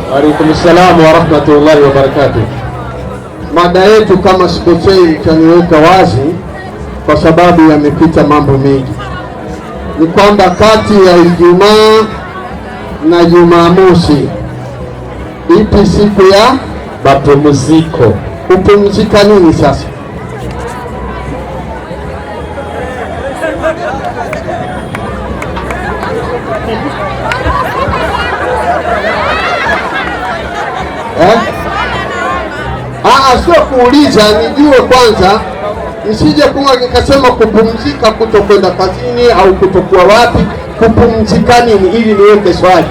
S1: Wa alaikum salam wa rahmatullahi wa barakatuh.
S4: Mada yetu kama sikosei itaniweka wazi kwa sababu yamepita mambo mengi. Ni kwamba kati ya Ijumaa na Jumamosi ipi siku ya
S1: mapumziko?
S4: Kupumzika nini sasa? Sio kuuliza, nijue kwanza, nisije kuwa nikasema kupumzika kutokwenda kazini au kutokuwa wapi. Kupumzika nini ili niweke swali.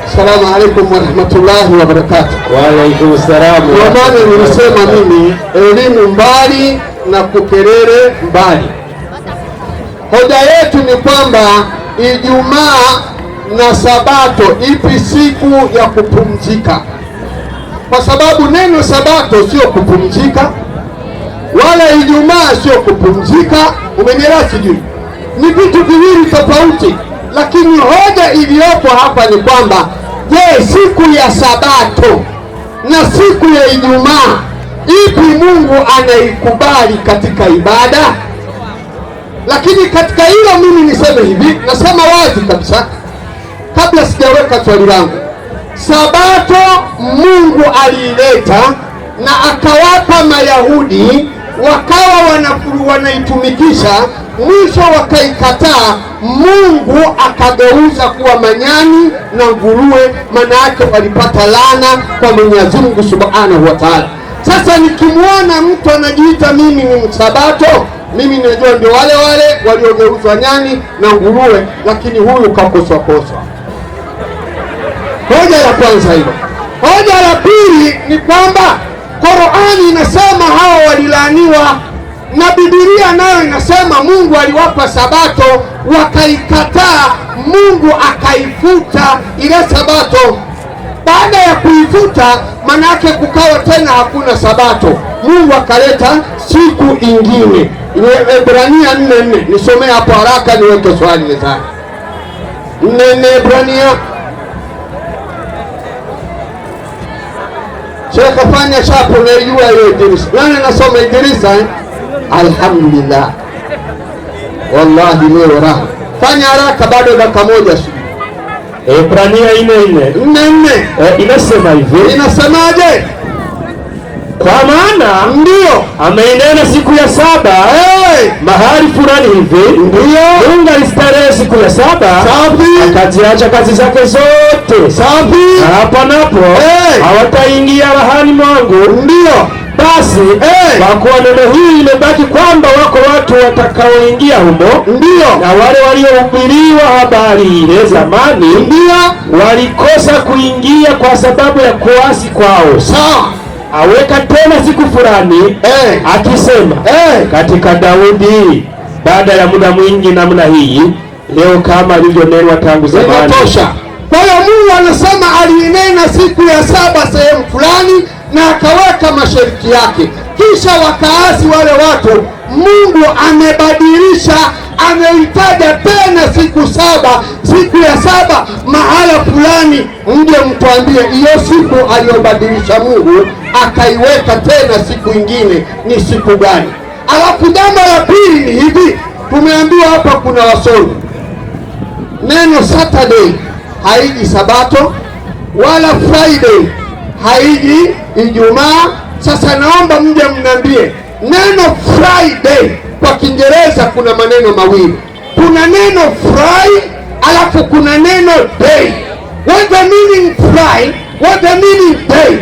S4: Assalamu alaikum warahmatullahi wabarakatuh.
S1: Wa alaikum salam.
S4: Kwa maana nilisema mimi elimu mbali na kukelele mbali. Hoja yetu ni kwamba Ijumaa na Sabato ipi siku ya kupumzika? Kwa sababu neno Sabato sio kupumzika, wala Ijumaa sio kupumzika. Umenielewa? Sijui, ni vitu viwili tofauti. Lakini hoja iliyopo hapa ni kwamba, je, siku ya Sabato na siku ya Ijumaa ipi Mungu anaikubali katika ibada? Lakini katika hilo mimi niseme hivi, nasema wazi kabisa kabla sijaweka swali langu. Sabato Mungu aliileta na akawapa Mayahudi, wakawa wanaitumikisha, mwisho wakaikataa. Mungu akageuza kuwa manyani na nguruwe, maana yake walipata laana kwa Mwenyezi Mungu Subhanahu wa Ta'ala. Sasa nikimwona mtu anajiita mimi ni Msabato, mimi najua ndio wale waliogeuzwa nyani na nguruwe, lakini huyu kakoswa. Hoja ya kwanza hilo. Hoja ya pili ni kwamba Qur'ani inasema hawa walilaaniwa, na Biblia nayo inasema Mungu aliwapa Sabato wakaikataa, Mungu akaifuta ile Sabato. Baada ya kuifuta, manake kukawa tena hakuna Sabato, Mungu akaleta siku ingine. Ibrania 4:4. Nisomee hapo haraka niweke swali mezani. 4 Ibrania. Sheikh fanya shapo na yua hiyo Idrisa. Nani nasoma Idrisa? Alhamdulillah. Wallahi leo raha. Fanya haraka, bado dakika moja sio.
S1: Ibrania 4:4. Inasema hivi.
S4: Inasemaje?
S1: Kwa maana
S4: ndio
S1: ameinena siku ya saba mahali fulani hivi,
S4: ndio
S1: Mungu alistarehe siku ya saba, akaziacha kazi zake zote.
S4: Safi.
S1: Hapa napo hawataingia rahani mwangu.
S4: Ndio
S1: basi kwa kuwa neno hili limebaki kwamba wako watu watakaoingia humo, ndio na wale waliohubiriwa habari ile zamani, ndio walikosa kuingia kwa sababu ya kuasi kwao.
S4: Sawa.
S1: Aweka tena siku fulani akisema katika Daudi, baada ya muda mwingi namna hii, leo kama alivyonenwa tangu zamani.
S4: Inatosha. Kwa hiyo Mungu anasema alinena siku ya saba sehemu fulani na akaweka masharti yake, kisha wakaasi wale watu. Mungu amebadilisha, ameitaja tena siku saba, siku ya saba mahala fulani. Mje mtuambie hiyo siku aliyobadilisha Mungu akaiweka tena siku ingine ni siku gani? Alafu jambo la pili ni hivi, tumeambiwa hapa kuna wasomi, neno Saturday haiji Sabato wala Friday haiji Ijumaa. Sasa naomba mje mniambie neno Friday kwa Kiingereza kuna maneno mawili, kuna neno fry alafu kuna neno day. What the meaning fry? What the meaning day?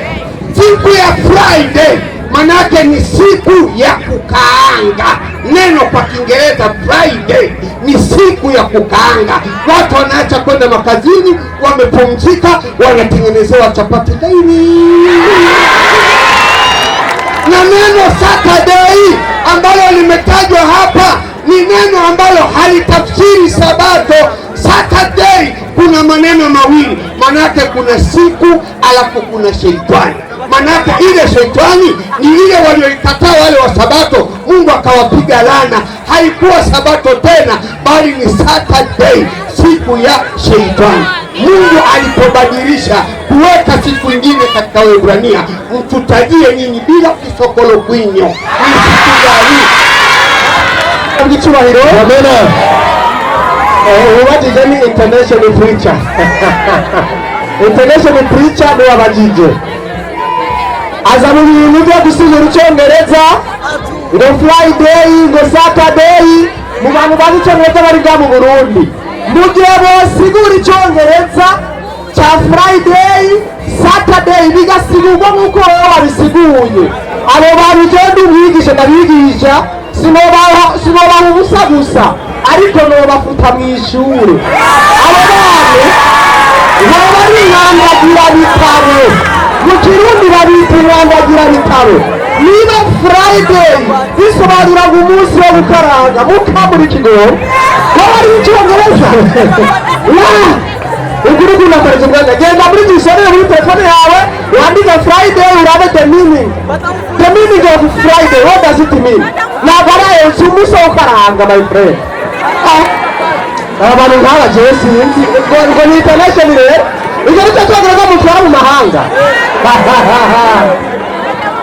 S4: Siku ya Friday manake ni siku ya kukaanga. Neno kwa Kiingereza Friday ni siku ya kukaanga. Watu wanaacha kwenda makazini, wamepumzika, wanatengenezewa chapati laini. Na neno Saturday ambalo limetajwa hapa ni neno ambalo halitafsiri Sabato. Saturday kuna maneno mawili, manake kuna siku alafu kuna sheitani. Manake ile sheitani ni ile walioikataa wale wa Sabato. Mungu akawapiga laana. Haikuwa sabato tena, bali ni Saturday, siku ya Sheitani. Mungu alipobadilisha kuweka siku ingine katika Waebrania, mtutajie nyinyi bila kisokolo kwinyo ni siku gani? Icyubahiro. Amen. Ubajije ni international preacher. International preacher ni wabajije. Aza mu bintu byo gusigura Icyongereza, ngo Friday, ngo Saturday, mu bantu bazi Icyongereza bari mu Burundi. Mu gihe bosigura Icyongereza cya Friday, Saturday bigasigurwa nk'uko wowe wabisiguye. Abo bantu genda umwigisha ndabigisha, sinobaha ubusa gusa, ariko nobafuta mu ishuri. Abo bantu baba ari inkandagira bitaro, mu Kirundi babita inkandagira bitaro. Niba Friday bisobanuraga umunsi wo gukaranga mukamura ikigoro, waba ari Icyongereza. Uguru kunakareza umwanya, genda muri dictionary muri telefone yawe wandike Friday urabe the meaning. The meaning of Friday, what does it mean? Ntabwo ari umunsi wo gukaranga, my friend. Abantu nk'aba jewe sinzi ngo ni international rero, ibyo nicyo twagereza mutwara mu mahanga.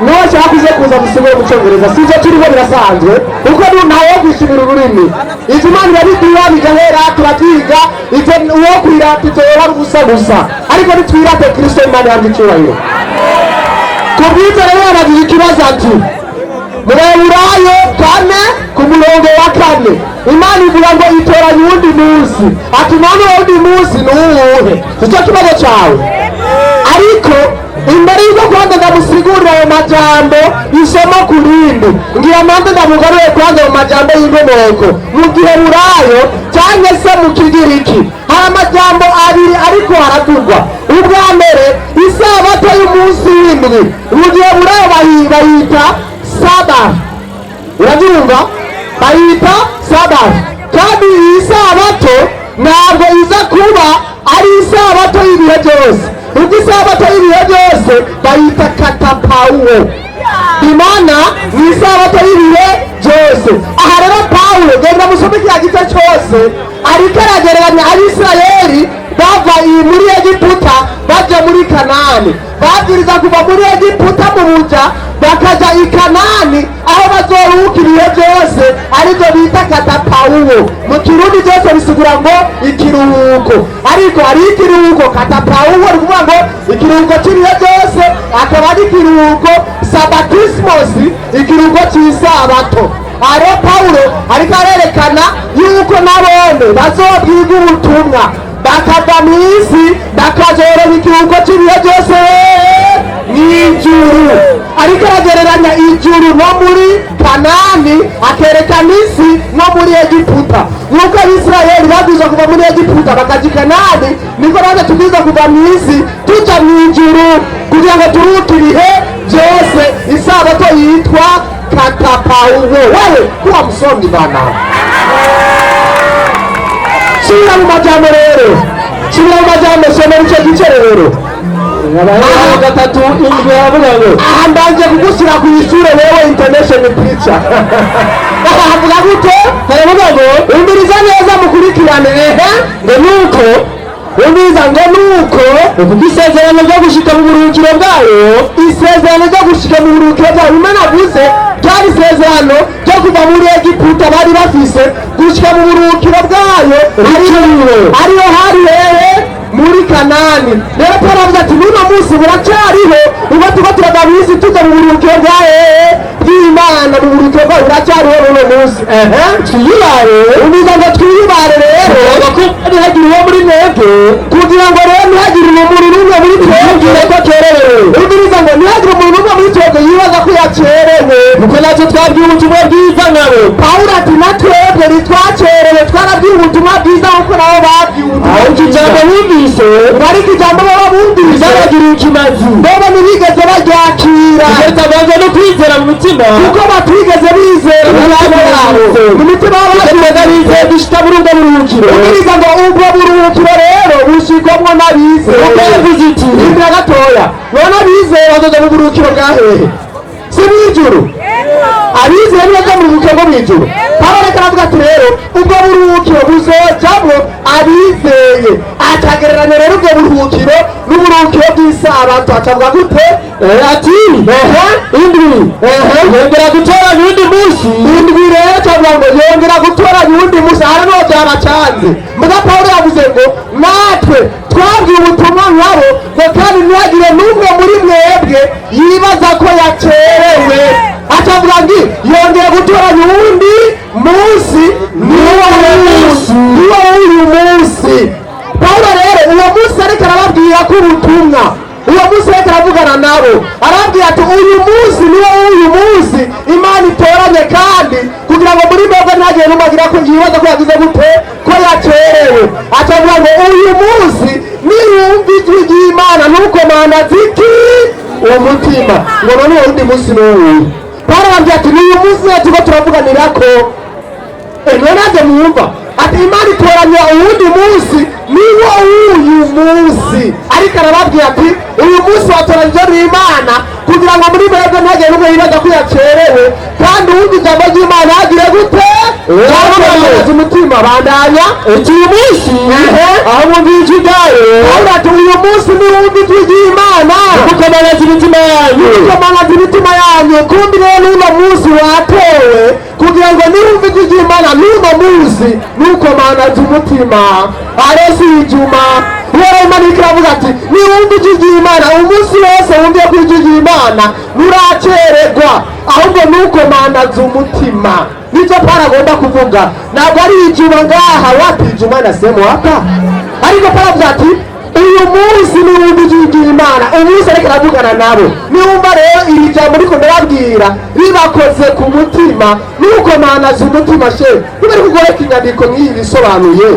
S4: Niba nshaka kuza gusigura mu Cyongereza, si byo turiho birasanzwe, kuko ntawe wo kwishimira ururimi. Ibyo Imana irabiduha bigahera turabyiga, ibyo uwo kwirata ibyo ari ubusa gusa, ariko nitwirate Kristo Imana yahabwa icyubahiro. Ku bw'ibyo rero yaragize ikibazo ati mu Baheburayo 4 ku murongo wa 4 Imana ivuga ngo itoranye uwundi munsi, ati none uwundi munsi ni uwuhe? Icyo kibazo cyawe. Ariko imbere y'uko kwanza ndamusigurira ayo majambo isomo ku rindi, ngira mpamvu ndamugaruye kwanza mu majambo y'inkomoko mu Giheburayo cyangwa se mu Kigiriki. Hari amajambo abiri ariko haravugwa. Ubwa mbere isabato y'umunsi w'indwi mu Giheburayo bayita Sabath. Urabyumva? Bayita Sabath. Kandi iyi sabato ntabwo iza kuba ari isabato y'ibihe byose. Ubwo isabato y'ibihe byose bayita katapauwo. Imana ni isabato y'ibihe byose. Aha rero Pawulo genda musome kiriya gice cyose ariko aragereranya Abisirayeli bava muri Egiputa bajya muri Kanani. Babwiriza kuva muri Egiputa mu buja bakaja i Kanani aho bazoruhuka ibihe byose, aribyo bita katapauwo. Mu Kirundi byose bisigura ngo ikiruhuko, ariko hari ikiruhuko katapauwo, ni ukuvuga ngo ikiruhuko cy'ibihe byose, akaba ari ikiruhuko sabatismos, ikiruhuko cy'isabato. Aro Pawulo ariko arerekana yuko nabone bazobwiga ubutumwa bakava mu isi bakazorora ikiruhuko cy'ibihe byose n'ijuru. Ariko aragereranya ijuru no muri Kanani, akerekana isi no muri Egiputa. Nuko Abisirayeli babwirizwa kuva muri Egiputa bakaja i Kanani, niko natwe tubwirizwa kuva mu isi tuja mu ijuru kugira ngo turuhuke ibihe byose. Isabato yitwa katapauwo. Wewe kuwa msomi bana. Subira mu majambo rero, subira mu majambo, soma icyo gice rero. Aha gatatu indwi yavuga ngo aha ndanje kugushyira ku ishure wewe international preacher. Aha havuga gute? Haravuga ngo umbiriza neza mukurikirane. Ngo nuko umbiza ngo nuko isezerano ryo gushika mu buruhukiro bwayo, isezerano ryo gushika mu buruhukiro bwayo Imana avuze ryari isezerano ryo kuva muri Egiputa bari bafise gushika mu buruhukiro bwayo ariyo hari hehe muri Kanani. Rero Paulo avuga ati n'uno munsi buracyariho, ubwo tuba turagabizi tuja mu buruhukiro bwa bw'Imana, mu buruhukiro bwayo buracyariho n'uno munsi. Twiyubare, umbiza ngo twiyubare rero ntihagire uwo muri mwebwe, kugira ngo rero ntihagire umuntu n'umwe muri twebwe ko akererewe. Umbiza ngo ntihagire umuntu n'umwe muri twebwe yibaza ko yakerewe, kuko natwe twabwiye ubutumwa bwiza nkabo. Pawulo ati na twebwe ntitwakerewe, twarabwiye ubutumwa bwiza nk'uko nabo babwiye ubutumwa bwiza. Ariko ijambo baba bumvise bagiriye ikimazi, bobo ntibigeze baryakira, bitabanza no kwizera mu mitima, kuko batigeze bizera mu mitima yabo. Mu mitima yabo bagenda bizera gushika muri ubwo buruhukiro. Ubwiriza ngo ubwo buruhukiro rero bushikwamwo n'abizera. Kuko yavuze iti imbere gatoya none abizera bazoja mu buruhukiro bwa hehe? Si mw'ijuru. Abizera nibaja mu ijuru. Pawulo aravuga ati rero ubwo buruhukiro buzojamwo abizeye. Atagereranya rero ubwo buruhukiro n'uburuhukiro bw'isabato. Akavuga gute? Ati indwi yongera gutoranya uwundi munsi. Indwi rero akavuga ngo yongera gutoranya uwundi munsi. Aha niho byabacanze. Muga Pawulo yavuze ngo natwe twabwiye ubutumwa nkabo ngo kandi ntihagire n'umwe muri mwebwe yibaza ko yacerewe. Akavuga ngo yongeye gutoranya uwundi munsi. Niwo uyu munsi. Pawulo rero uwo munsi ariko arababwira ko ubutumwa, uwo munsi ariko aravugana nabo arababwira ati uyu munsi niwo uyu munsi Imana itoranye, kandi kugira ngo muri mwebwe ntihagire n'umwe agira ko yibaza ko yagize gute, ko yacerewe. Akavuga ngo uyu munsi niyumva ijwi ry'Imana ntukomanda ziki uwo mutima ngo none uwo wundi munsi n'uwuhe. Pawulo arababwira ati ni uyu munsi rero turiko turavuganirako. None mwumva ati Imana itoranya uwundi munsi niwo uyu munsi. Ariko arababwira ati uyu munsi watoranyije n'Imana kugira ngo muri mwebwe ntihagire n'umwe yibaza ko yacerewe, kandi uwumva ijambo ry'Imana agire gute, yakomeza umutima. Bandanya uyu munsi aho mwumva ijwi ryayo. Pawulo ati uyu munsi niwumva ijwi ry'Imana mukomanaza imitima yanyu, mukomanaza imitima yanyu. Kumbi rero n'uno munsi watowe kugira ngo niwumva ijwi ry'Imana n'uno munsi nukomanaza umutima. Aresi ijuma uwera Imana iravuga ati niwumva ijwi ry'Imana umunsi wose wumviye ko ijwi ry'Imana nuracererwa, ahubwo nukomanaza umutima. Nicyo Pawulo agomba kuvuga. Ntabwo ari ijuma ngaha, wapi ijuma na sehemu hapa. Ariko Pawulo avuga ati uyu munsi niwumva ijwi ry'Imana. Umunsi ariko aravugana nabo. Niwumva rero iri jambo ariko ndababwira ribakoze ku mutima, nukomanaza umutima. She kubera kugoreka inyandiko nk'iyi bisobanuye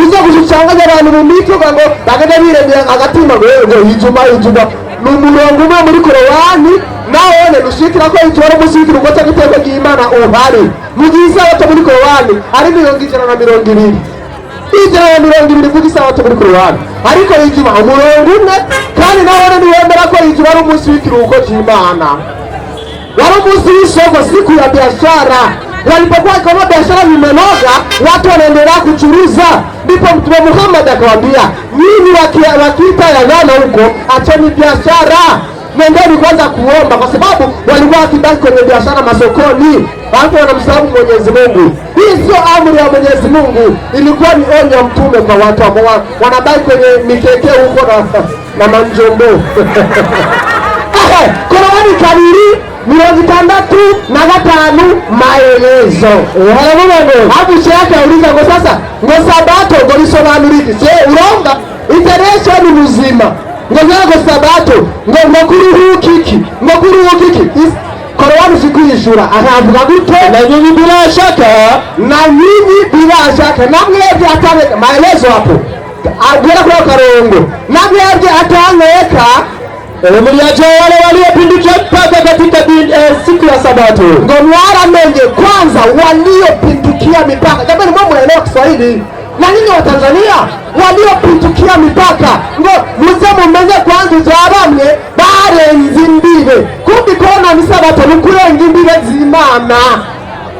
S4: uza gushushanganya abantu mu mitwe ngo bagende biremera agatima ngo ijuma ni umurongo umwe muri Korowani nawone nushikira ko itwara umusirikiro ngo cyangwa iteko ry'Imana uhari mu gihe isabato muri Korowani ari 120 120 ku isabato muri Korowani. Ariko ijuma umurongo umwe, kandi nawone niwemera ko ijuma ari umunsi w'ikiruhuko cy'Imana, wari umunsi w'isoko, siku ya biashara. Walipokuwa kama biashara vimenoga, watu wanaendelea kuchuruza, ndipo Mtume Muhammad akawaambia nyinyi wakiita ya ngano huko, acheni biashara, nendeni kwanza kuomba, kwa sababu walikuwa wakibaki kwenye biashara masokoni, watu wanamsahau Mwenyezi Mungu. Hii sio amri ya Mwenyezi Mungu, ilikuwa ni onyo Mtume kwa watu ambao wanabaki kwenye mikeke huko na manjombo. Korowani kabiri 65 maelezo. Hapo shaka uliza ngo sasa ngo sabato ngo lisobanuriki. Je, uronga international muzima ngo ngo sabato ngo kuruhukiki Korowani sikuyishura. Akavuga gute? Na nyinyi bila shaka namwebwe ataneka maelezo hapo agera kwa karongo, namwebwe ataneka mliacha wale waliopindukia mpaka katika siku ya Sabato. Ngo mwaramenye kwanza waliopindukia mipaka. Jamani, mambo naelewa Kiswahili na nyinyi wa Tanzania, waliopindukia mipaka ngo muze mumenye kwanza zabamwe barenze imbibe. Kumbi kona ni Sabato nukurenga imbibe z'Imana.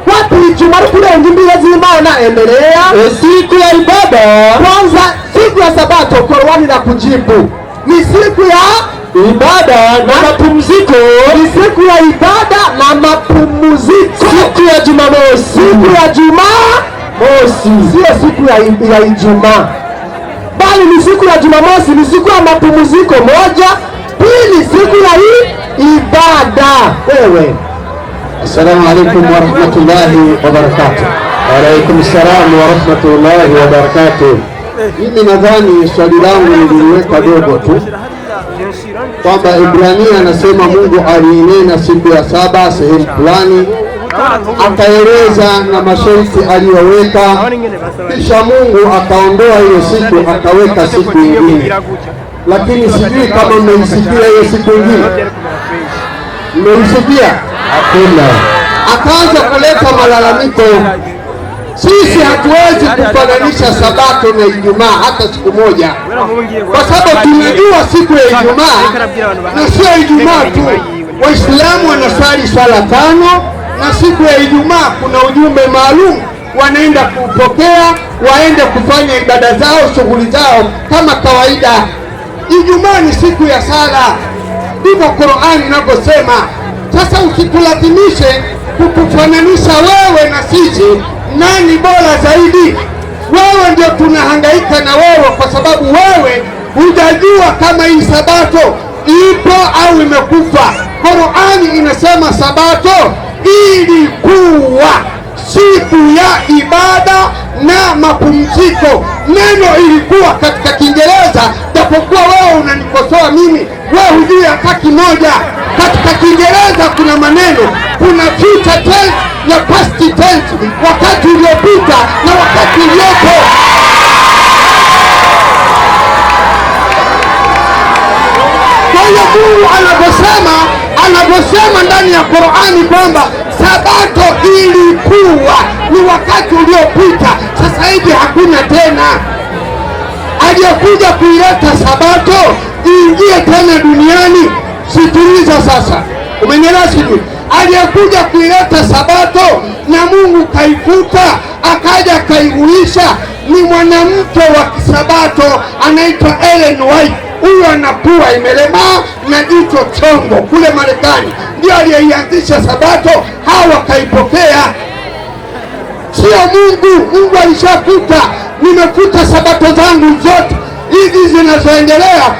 S4: Wapi ijuma nukurenga imbibe z'Imana? Endelea. Siku ya ibada kwanza, siku ya Sabato Korowani na kujibu ni siku ya ibada na mapumziko. Ni siku ya ibada na mapumziko. Siku ya Jumamosi, siku ya Jumamosi, sio siku ya Ijumaa, bali ni siku ya Jumamosi, ni siku ya mapumziko moja. Pili, siku ya ibada. Wewe, assalamu alaykum wa rahmatullahi wa barakatuh.
S1: Wa alaykum assalam wa rahmatullahi wa barakatuh.
S4: Mimi nadhani swali langu niliweka dogo tu kwamba Ibrania anasema Mungu alinena siku ya saba sehemu fulani, akaeleza na masharti aliyoweka, kisha Mungu akaondoa hiyo siku akaweka siku nyingine. Lakini sijui kama mmeisikia hiyo siku nyingine. Mmeisikia?
S1: Hakuna.
S4: Akaanza kuleta malalamiko. Sisi hatuwezi kufananisha Sabato na Ijumaa hata siku moja, kwa sababu tunajua siku ya Ijumaa na sio Ijumaa tu. Waislamu wanasali swala 5 na siku ya Ijumaa kuna ujumbe maalum wanaenda kupokea, waende kufanya ibada zao, shughuli zao kama kawaida. Ijumaa ni siku ya sala, ndivyo Qur'ani inavyosema. Sasa usitulazimishe kutufananisha wewe na sisi, nani bora zaidi. Wewe ndio tunahangaika na wewe, kwa sababu wewe hujajua kama hii sabato ipo au imekufa. Qur'ani inasema sabato ilikuwa siku ya ibada na mapumziko. Neno ilikuwa katika Kiingereza, japokuwa wewe unanikosoa mimi, wewe hujui hata kimoja. Katika Kiingereza kuna maneno, kuna future tense na past tense, wakati uliopita na wakati uliopo. Kwa hiyo Mungu anavyosema ndani ya Qur'ani kwamba sabato ilikuwa ni wakati uliopita, sasa hivi hakuna tena. Aliyekuja kuileta sabato iingie tena duniani, sikiliza sasa, umenielewa sijui? Aliyekuja kuileta sabato na Mungu kaifuta akaja kaihuisha ni mwanamke wa kisabato anaitwa Ellen White. Huyu ana pua imelemaa na jicho chongo, kule Marekani ndio aliyeianzisha sabato, hawa kaipokea, sio Mungu. Mungu alishafuta, nimefuta sabato zangu zote hizi zinazoendelea.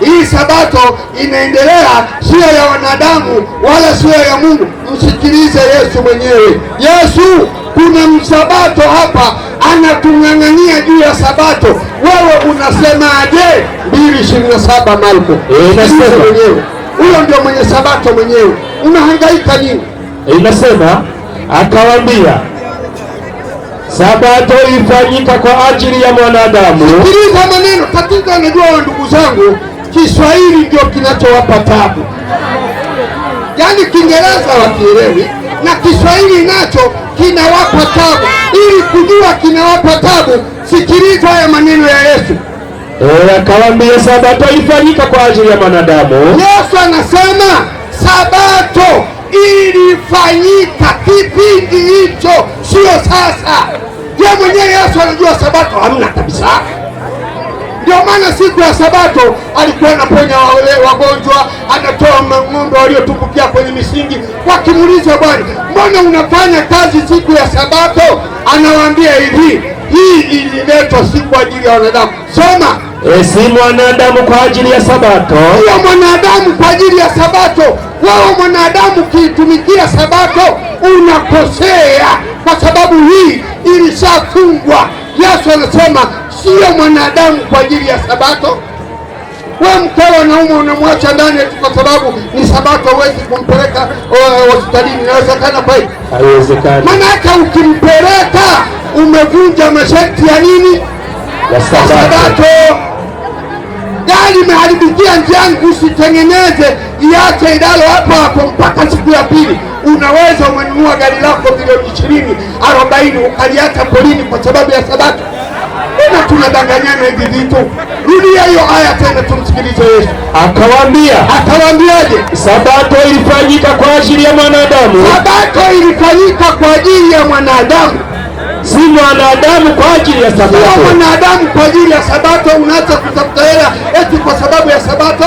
S4: Hii sabato inaendelea, sio ya wanadamu wala sio ya Mungu. Msikilize Yesu mwenyewe. Yesu, kuna msabato hapa anatung'ang'ania juu ya sabato. Wewe unasemaje? 2:27 Marko.
S3: Inasema
S4: mwenyewe, huyo ndio mwenye sabato mwenyewe, unahangaika nini?
S3: Inasema akawaambia, sabato ifanyika kwa ajili ya mwanadamu.
S4: Sikiliza maneno. Tatizo anajua wa ndugu zangu, Kiswahili ndio kinachowapa tabu. Yaani Kiingereza wakielewi na Kiswahili nacho kinawapa tabu. Ili kujua kinawapa tabu, sikiliza haya maneno ya Yesu.
S3: Akawaambia sabato ifanyika kwa ajili ya mwanadamu.
S4: Yesu anasema sabato ilifanyika kipindi hicho, sio sasa. Yeye mwenyewe Yesu anajua sabato hamna kabisa. Ndio maana siku ya sabato alikuwa anaponya wale wagonjwa, anatoa ng'ombe waliotumbukia kwenye misingi. Wakimuuliza, Bwana, mbona unafanya kazi siku ya sabato? Anawaambia hivi, hii ililetwa si kwa ajili ya wanadamu. Soma.
S3: Si mwanadamu kwa ajili ya sabato.
S4: Sio mwanadamu kwa ajili ya sabato. Wewe mwanadamu kiitumikia sabato unakosea, kwa sababu hii ilishafungwa. Yesu anasema sio mwanadamu kwa ajili ya sabato. Wewe mkeo anaumwa unamwacha ndani kwa sababu ni sabato, huwezi kumpeleka hospitalini. Inawezekana kweli?
S3: Haiwezekani.
S4: Maana hata ukimpeleka umevunja masharti ya nini?
S3: Ya sabato.
S4: Gari imeharibikia njiani, usitengeneze, iache idalo hapo hapo mpaka siku ya pili. Unaweza umenunua gari lako milioni 20, 40 ukaliacha polini kwa sababu ya sabato. Mbona tunadanganyana hivi vitu? Rudia hiyo aya tena tumsikilize Yesu. Akawaambiaje?
S3: Sabato ilifanyika kwa ajili ya mwanadamu.
S4: Sabato ilifanyika kwa ajili ya mwanadamu,
S3: si mwanadamu kwa ajili ya sabato.
S4: Sio mwanadamu kwa ajili ya sabato. Unaacha kutafuta hela eti kwa sababu ya sabato.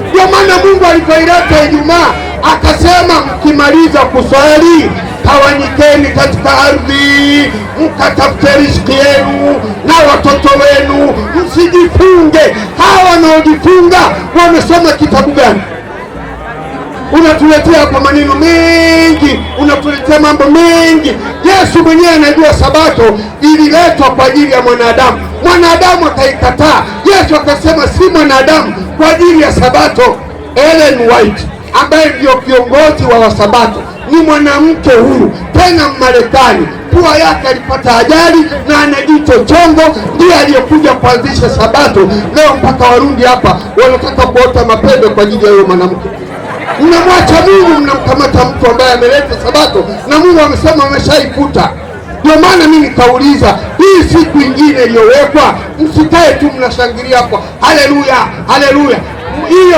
S4: Ndio maana Mungu alipoileta Ijumaa akasema, mkimaliza kuswali tawanyikeni katika ardhi mkatafute riziki yenu na watoto wenu, msijifunge. Hawa wanaojifunga wamesoma kitabu gani? Unatuletea hapa maneno mengi, unatuletea mambo mengi. Yesu mwenyewe anajua sabato ililetwa kwa ajili ya mwanadamu. Mwanadamu akaikataa. Yesu akasema si mwanadamu kwa ajili ya sabato. Ellen White ambaye ndio kiongozi wa wasabato ni mwanamke huyu, tena Marekani. Pua yake alipata ajali na ana jicho chongo, ndiye aliyekuja kuanzisha sabato. Leo mpaka Warundi hapa wanataka kuota mapembe kwa ajili ya huyo mwanamke. Mnamwacha Mungu, mnamkamata mtu ambaye ameleta sabato na Mungu amesema ameshaifuta. Ndio maana mimi nikauliza, hii siku ingine iliyowekwa, msikae tu mnashangilia kwa haleluya haleluya. Hiyo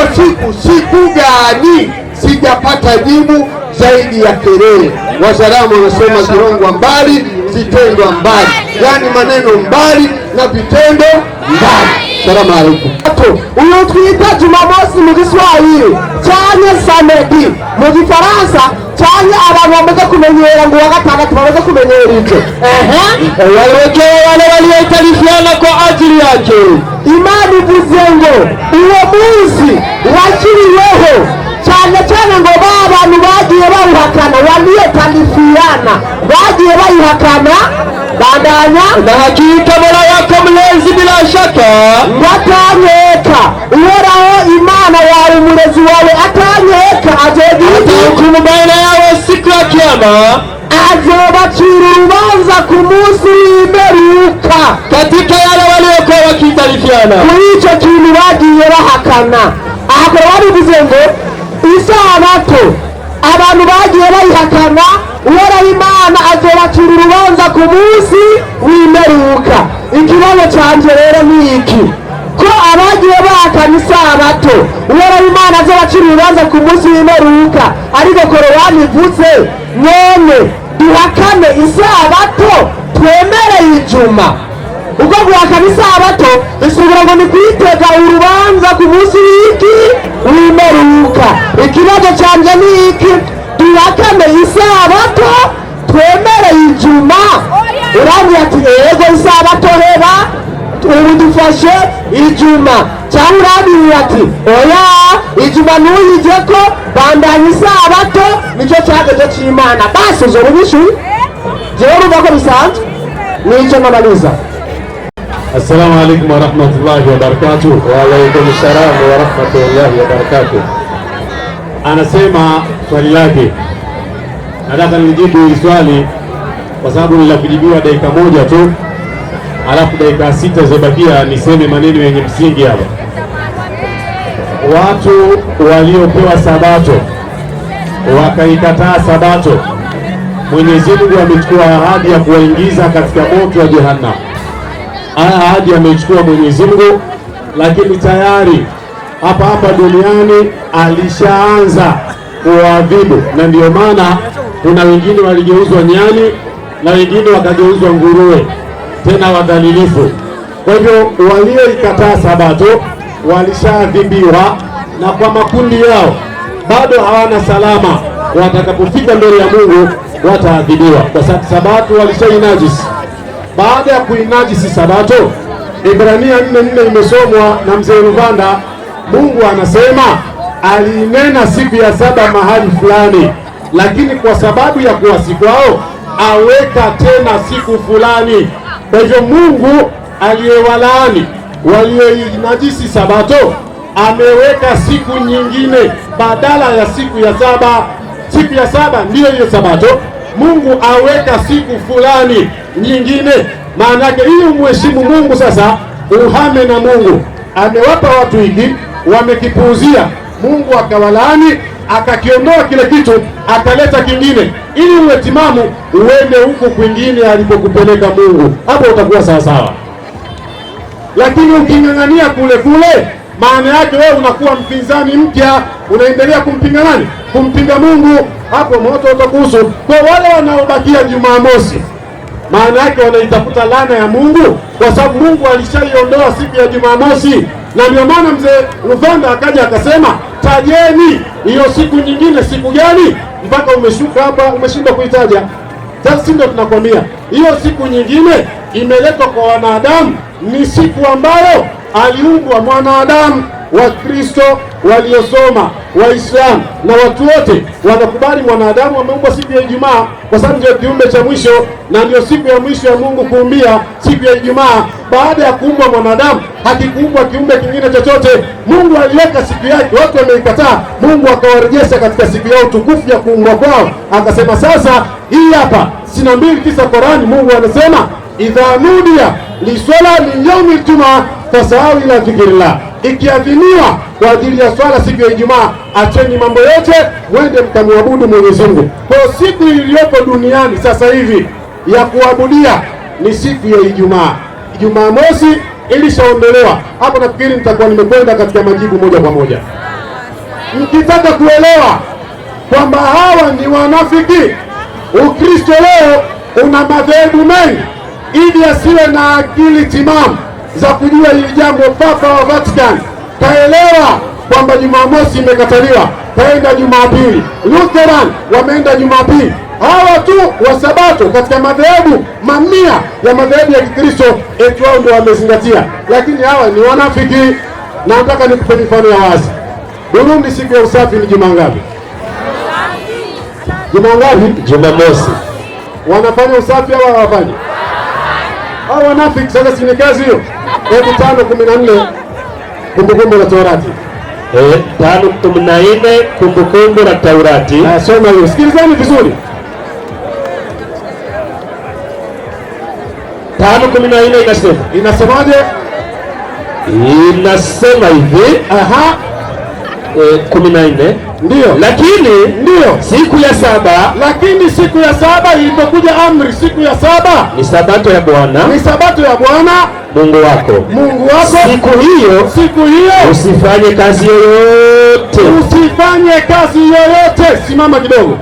S4: siku gani? Sijapata jibu, zaidi ya kelele. Wazaramo wanasema zirongwa mbali, zitendwa mbali, yani maneno mbali na vitendo mbali. Salamu alaikum.
S5: Uyu twita Jumamosi mu Giswahili cyane samedi mu Gifaransa cyane abantu bamaze kumenyera ngo wa gatandatu bamaze kumenyera ibyo.
S3: Wale walioitalifiana kwa ajili yake.
S5: Imana ivuze ngo uwo munsi wakiriweho cyane cyane ngo abantu bagiye bayihakana, waliyetalifiana bagiye bayihakana bandanya
S3: na hakika Mola wako mlezi bila shaka
S5: watanyeka uhoraho Imana yawe umurezi wawe atanyeka
S3: atahukumu baina yao siku ya Kiyama,
S5: azobacira urubanza ku munsi w'imperuka
S3: katika yale waliokuwa wakitalifiana
S5: kuri icyo kintu bagiye bahakana. Ahakora babivuze ngo isabato abantu bagiye bayihakana, uhoraho Imana azobacira urubanza ku munsi w'imperuka. Ikibazo cyanjye rero ni iki, ko abagiye bahakana isabato uhoraho Imana azobacira urubanza ku munsi w'imperuka, ariko Korowani ivuze none duhakane isabato twemereye ijuma. Ubwo guhakana isabato bisubira ngo ni kwitega urubanza ku munsi w'imperuka. Ikibazo cyanjye ni iki, duhakane isabato twemereye ijuma? Urambwira ati yego isabato heba ubu dufashe ijuma, cyangwa urambwira ati oya ijuma ntuyijyeko bandanya isabato nicyo cyageze cy'Imana. Basi uzo rubishuye jewe urumva ko bisanzwe nicyo nabaliza.
S1: Assalamu alaikum warahmatullahi wabarakatuh. Wa alaikum salam warahmatullahi wabarakatuh. Anasema swali lake, nataka nijibu hili swali kwa sababu nilikujibiwa dakika moja tu, alafu dakika 6 zibakia niseme maneno yenye msingi hapa. Watu waliopewa sabato wakaikataa sabato, Mwenyezi Mungu amechukua ahadi ya kuwaingiza katika moto wa Jehannam. Ahadi amechukua Mwenyezi Mungu, lakini tayari hapa duniani alishaanza kuadhibu, na ndio maana kuna wengine waligeuzwa nyani na wengine wakageuzwa nguruwe, tena wadhalilifu. Kwa hivyo walioikataa sabato walishaadhibiwa, na kwa makundi yao bado hawana salama. Watakapofika mbele ya Mungu wataadhibiwa, kwa sababu sabato walishainajisi. Baada ya kuinajisi sabato, Ibrania 4:4 imesomwa na mzee Ruvanda. Mungu anasema alinena siku ya saba mahali fulani, lakini kwa sababu ya kuasi kwao aweka tena siku fulani. Kwa hivyo Mungu aliyewalaani walioinajisi sabato ameweka siku nyingine badala ya siku ya saba. Siku ya saba ndiyo hiyo sabato, Mungu aweka siku fulani nyingine. Maana yake ili umheshimu Mungu, sasa uhame na Mungu. Amewapa watu hiki, wamekipuuzia, Mungu akawalaani, akakiondoa kile kitu, akaleta kingine ili uwe timamu, uende huko kwingine alipokupeleka Mungu. Hapo utakuwa sawa sawa. Lakini uking'ang'ania kule kule, maana yake wewe unakuwa mpinzani mpya, unaendelea kumpinga nani? Kumpinga Mungu. Hapo moto utakuhusu. Kwa wale wanaobakia Jumamosi, maana yake wanaitafuta laana ya Mungu, kwa sababu Mungu alishaiondoa siku ya Jumamosi. Na ndio maana mzee Ruvanda akaja akasema, tajeni hiyo siku nyingine. Siku gani? Mpaka umeshuka hapa umeshindwa kuitaja. Sasa si ndio tunakwambia hiyo siku nyingine imeletwa kwa wanadamu, ni siku ambayo aliumbwa mwanadamu. Wakristo waliosoma, Waislamu na watu wote wanakubali mwanadamu ameumbwa siku ya Ijumaa, kwa sababu ndio kiumbe cha mwisho na ndio siku ya mwisho ya Mungu kuumbia, siku ya Ijumaa. Baada ya kuumbwa mwanadamu hakikuumbwa kiumbe kingine chochote. Mungu aliweka siku yake, watu wameikataa. Mungu akawarejesha katika siku yao tukufu ya kuumbwa kwao, akasema sasa hii hapa 62:9 Qur'ani. Mungu anasema idha nudiya liswala min yaumil jumaa fasau ila dhikrillah, ikiadhiniwa kwa ajili ya swala siku ya Ijumaa, acheni mambo yote mwende mkamwabudu Mwenyezi Mungu. Kwa siku iliyopo duniani sasa hivi ya kuabudia ni siku ya Ijumaa. Jumamosi ilishaondolewa. Hapo nafikiri nitakuwa nimekwenda katika majibu moja kwa moja. Mkitaka kuelewa
S4: kwamba hawa ni wanafiki. Ukristo leo una madhehebu mengi, ili asiwe na akili timamu za kujua hili jambo. Papa wa Vatican kaelewa kwamba Jumamosi imekataliwa, kaenda Jumapili. Lutheran wameenda Jumapili. Hawa tu wa Sabato katika madhehebu mamia ya madhehebu ya Kikristo eti wao ndio wamezingatia, lakini hawa ni wanafiki. Na nataka nikupe mifano ya wazi. Burundi siku ya usafi ni juma ngapi? Juma ngapi?
S1: Jumamosi.
S4: Wanafanya usafi au hawafanyi? Hao wanafiki. Sasa si ni kazi hiyo? 5:14 Kumbukumbu la Torati.
S1: 5:14 Kumbukumbu la Taurati.
S4: Soma hiyo, sikilizeni vizuri.
S1: 5:14 inasema.
S4: Inasemaje?
S1: Inasema hivi. 14.
S4: Ndio.
S1: Lakini
S4: ndio
S1: siku ya saba.
S4: Lakini siku ya saba ilipokuja amri, siku ya saba
S1: ni sabato ya Bwana.
S4: Ni sabato ya Bwana
S1: Mungu wako.
S4: Mungu wako. Siku hiyo
S1: usifanye kazi yoyote.
S4: Usifanye kazi yoyote. Simama kidogo.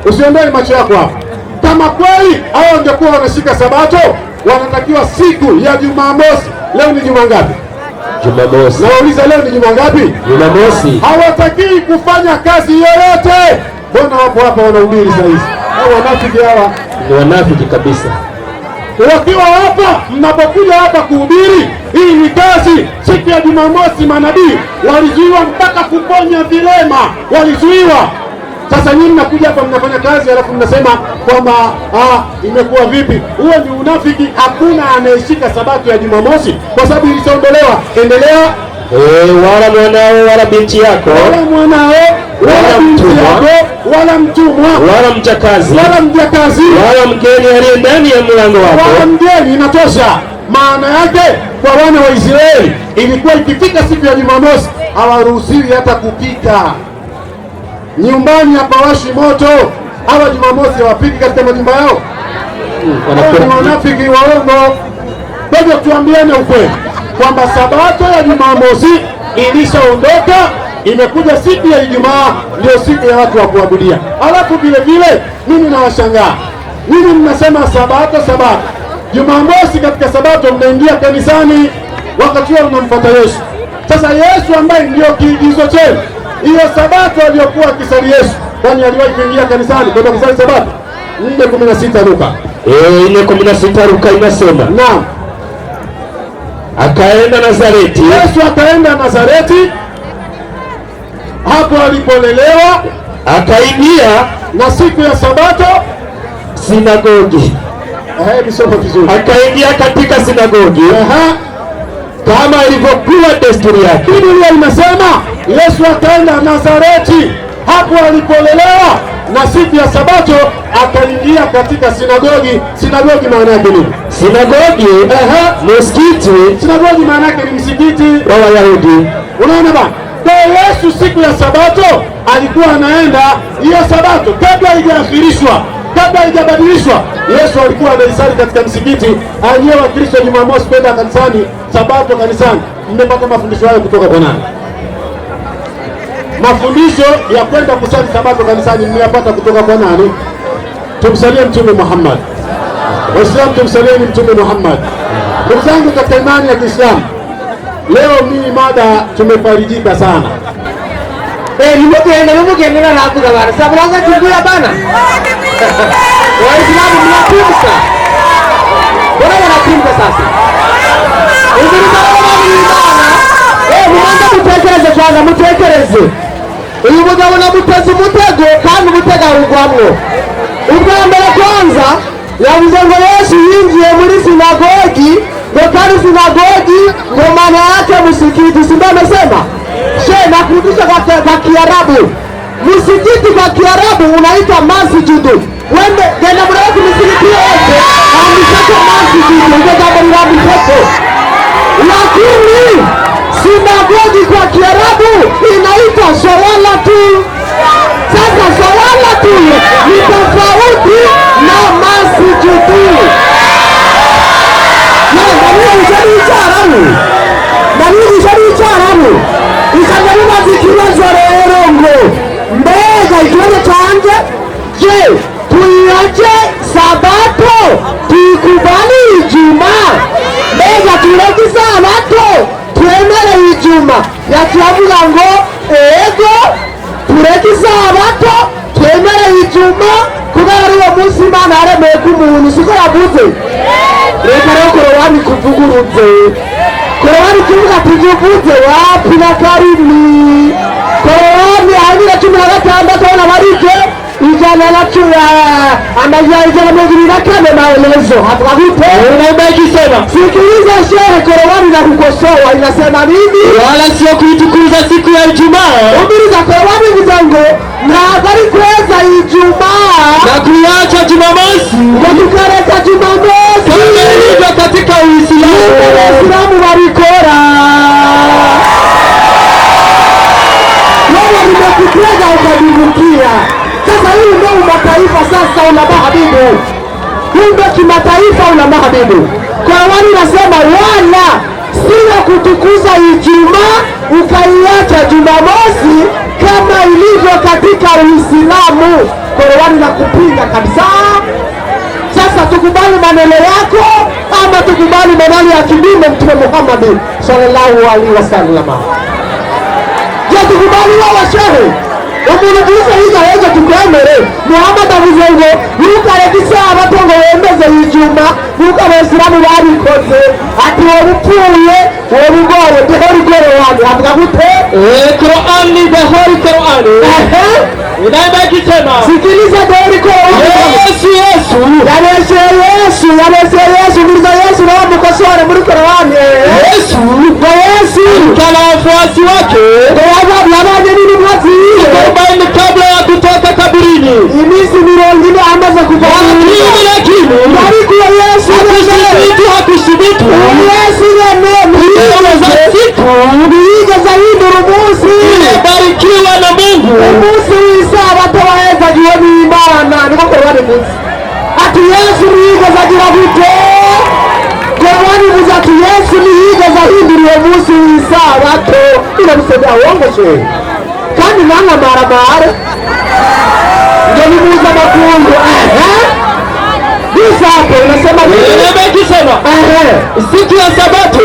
S4: Usiondoe macho yako hapo. Kama kweli hao wangekuwa wanashika sabato, wanatakiwa siku ya Jumamosi. Leo ni juma ngapi?
S1: Jumamosi.
S4: Nauliza, leo ni juma ngapi?
S1: Jumamosi.
S4: Hawatakii kufanya kazi yoyote. Mbona wapo hapa wanahubiri saa hizi? Hao wanafiki hawa.
S1: Ni wanafiki kabisa.
S4: Wakiwa hapa, mnapokuja hapa kuhubiri, hii ni kazi. Siku ya Jumamosi manabii walizuiwa mpaka kuponya vilema, walizuiwa. Sasa nyinyi mnakuja hapa mnafanya kazi, alafu mnasema kwamba imekuwa vipi? Huo ni unafiki. Hakuna anayeshika sabato ya Jumamosi kwa sababu ilisiondolewa. Endelea.
S1: Wala mwanao wala binti yako,
S4: wala mwanao wala binti yako, wala mtumwa
S1: wala mjakazi,
S4: wala
S1: mgeni aliye ndani ya mlango wako.
S4: Wala mgeni inatosha. Maana yake kwa wana wa Israeli ilikuwa ikifika siku ya Jumamosi hawaruhusiwi hata kupika nyumbani, hapawashi moto. Hawa Jumamosi hawapiki katika majumba yao. Ni wanafiki waongo. Kwa hivyo tuambiane ukweli kwamba sabato ya Jumamosi ilishaondoka, imekuja siku ya Ijumaa, ndio siku ya watu wa kuabudia. Alafu vile vile mimi nawashangaa, mimi mnasema sabato. Jumamosi katika sabato mnaingia kanisani, wakati huo mnamfuata Yesu. Sasa Yesu ambaye ndio kiigizo chenu, hiyo sabato aliyokuwa akisali Yesu, kwani aliwahi kuingia kanisani kwenda kusali sabato? 4:16 Luka.
S1: 4:16 Luka inasema.
S4: Naam.
S1: Akaenda Nazareti.
S4: Yesu akaenda Nazareti, hapo alipolelewa. Akaingia na siku ya sabato
S1: sinagogi.
S4: Bisoma vizuri.
S1: Akaingia katika sinagogi.
S4: Kama ilivyokuwa desturi yake. Biblia inasema Yesu akaenda Nazareti, hapo alipolelewa, na siku ya sabato akaingia katika sinagogi. Sinagogi maana yake nini?
S1: Sinagogi msikiti.
S4: Sinagogi maana yake ni msikiti
S1: wa Wayahudi.
S4: Unaona bana? Kwa Yesu siku ya sabato alikuwa anaenda hiyo sabato, kabla haijaahirishwa, kabla haijabadilishwa. Yesu alikuwa anaisali katika msikiti. Aliye wa Kristo Jumamosi kwenda kanisani, sabato kanisani. Mmepata mafundisho hayo kutoka kwa nani? Mafundisho ya kwenda kusali sabato kanisani mmeyapata kutoka kwa nani? Tumsalie Mtume Muhammad. Waislamu tumsalie Mtume Muhammad. Ndugu zangu katika imani ya Kiislamu, leo mimi mada tumefarijika sana.
S5: Nimekuenda na kutoka bana. Sababu chungulia bana. Waislamu mnapimsa. Bora wanapimsa sasa. Mwanza mutekereze kwanza, mutekereze. Uyu mugabo namuteze umutego kandi umutego awugwamwo. Ubwa mbere kwanza yavuze ngo Yesu yinjiye muri sinagogi, ngo kandi sinagogi ngo maana yake msikiti. Simba amesema nakurudisha kwa Kiarabu. Msikiti kwa Kiarabu unaitwa masjidu. Wende genda mrefu msikiti yote amesema masjidu, ndio jambo la mpepo. Lakini sinagogi kwa Kiarabu inaitwa swala tu. Sasa swala tu ni tofauti na masjidu. Isangani mazikibazo rero ngo mbega ikibazo tuiache Sabato tuikubali Ijumaa? Mbega tureke Sabato twemere Ijumaa? Yakiavuga ngo ego tureke Sabato twemere Ijumaa kubera uwo munsi Imana yaremeye ko umuntu siko yavuze. Reka rero Korowani kuvuguruze, Korowani kivuga tuvuze wapi na karimi. Korowani ahanyira 16 wana barike ijana na amajana 24 maelezo hapo vipi? Unaomba ikisema sikiliza shehe, Korowani na kukosoa inasema nini? Wala sio kuitukuza siku ya Ijumaa. Umbiliza Korowani mzango na habari kweza Ijumaa na kuacha Jumamosi na tukareka Jumamosi kama ilivyo katika Uislamu. Waislamu walikora wewe nimekutega ukadibukia. Sasa hii ndio mataifa sasa una mahabibu. Hii ndio kimataifa una mahabibu. Kwa wani nasema wala sio kutukuza Ijumaa ukaiacha Jumamosi kama ilivyo katika Uislamu. Korowani na kupinga kabisa. Sasa tukubali maneno yako ama tukubali maneno ya kidini Mtume Muhammad sallallahu alaihi wasallam? Je, tukubali wao shehe? Umunubuza hizo hoja tukwemere. Muhammad avuze ngo yukareka Sabato wemeze Ijumaa nuko Abasilamu babikoze ati wobupfuye wobugoye dehori Korowani avuga gute? Korowani dehori Korowani unaenda kisema sikiliza dehori Korowani. Yesu mliza Yesu na mkosore muri Korowani. Yesu kana wafuasi wake yabaje nini mwazi baini kabla ya kutoka kaburini imisi mirongine amaza kufahamu lakini bariku ya Yesu hakusibitu Yesu ndiye zaidi rubusi barikiwa na Mungu rubusi Sabato waweza jioni Imana niko Korowani munsi ati Yesu ndiye zaidi vite Korowani muzatu Yesu ndiye zaidi rubusi Sabato ina msaidia uongo shehe kandi nanga maramare ndio nimuza makungu bisa hapo unasema nimekisema siku ya Sabato.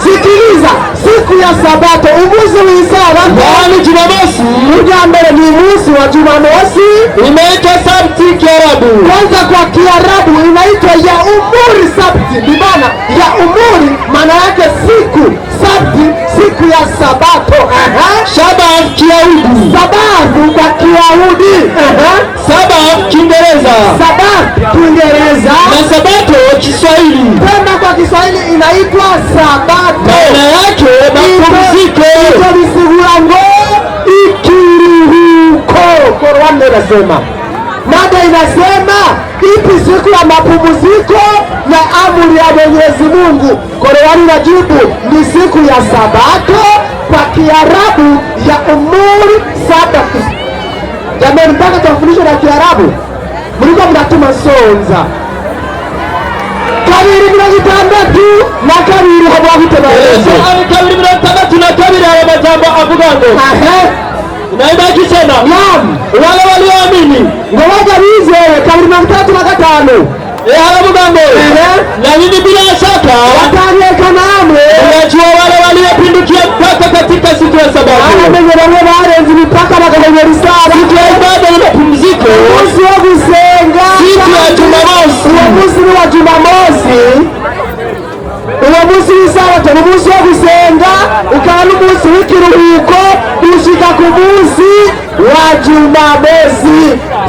S5: Sikiliza siku ya Sabato umuzi wa Sabato yani Jumamosi mbele ni musi wa Jumamosi inaitwa Sabti Kiarabu. Kwanza kwa Kiarabu inaitwa ya umuri Sabti, bimana ya umuri maana yake siku Sabti, siku ya Sabato. Shabbat Kiyahudi, Sabato kwa Kiyahudi, Sabato Kiingereza, Sabato Kiingereza na Sabato Kiswahili. Tena kwa Kiswahili inaitwa Sabato. Maana yake mapumziko. Ikisigura ikiruhuko. Korowani inasema. Mada inasema ipi siku ya mapumziko na amri ya Mwenyezi Mungu? Korowani inajibu ni siku ya Sabato kwa Kiarabu ya umuri Sabato. Jamani, mpaka tufundishe na Kiarabu mlikuwa mnatuma sonza kabiri 60 na kabiri habwahite maelezo kabiri 60 na kabiri haya majambo avuga ngo naenda kisema wale walioamini ngoja bizere kabiri 35 haravuga ngo na nini bila shaka watanyeka namwe unajua wale waliopindukia mpaka katika siku ya Sabato wale barenzi mpaka bakagonyera Isara siku ya ibada na mapumziko umunsi wo gusenga siku ya Jumamosi umunsi wa Jumamosi umunsi w'Isabato umunsi wo gusenga ukaba n'umunsi w'ikiruhuko ushika ku munsi wa Jumamosi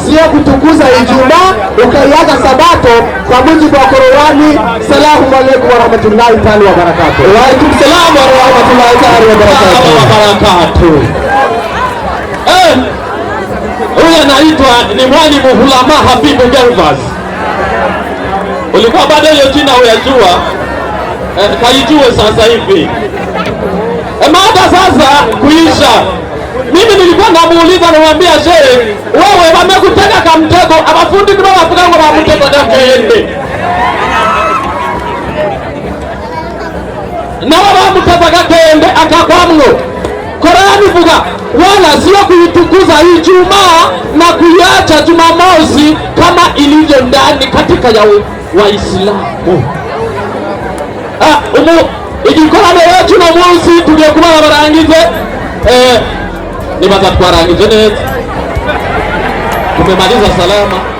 S5: sio kutukuza Ijumaa ukaiaga Sabato kwa mujibu wa Korowani. Salamu alaykum wa rahmatullahi ta'ala wa barakatuh. Wa alaykum salaam wa rahmatullahi ta'ala wa barakatuh. Huyu anaitwa ni mwalimu Hulama Habibu Gervas. Ulikuwa bado hiyo jina huyajua? Kaijue sasa hivi. Mada sasa kuisha. Mimi nilikuwa namuuliza namwambia shehe, wewe wamekutega kamtego abafundi ndio bavuga ngo bamutego dakende. Na bamutego dakende akakwamwo.
S3: Korani vuga wala sio kuitukuza Ijumaa na kuiacha Jumamosi kama ilivyo ndani katika ya Waislamu. Igikorane yacu no munsi tugiye kuba barangize nibaza twarangize neza tumemaliza salama.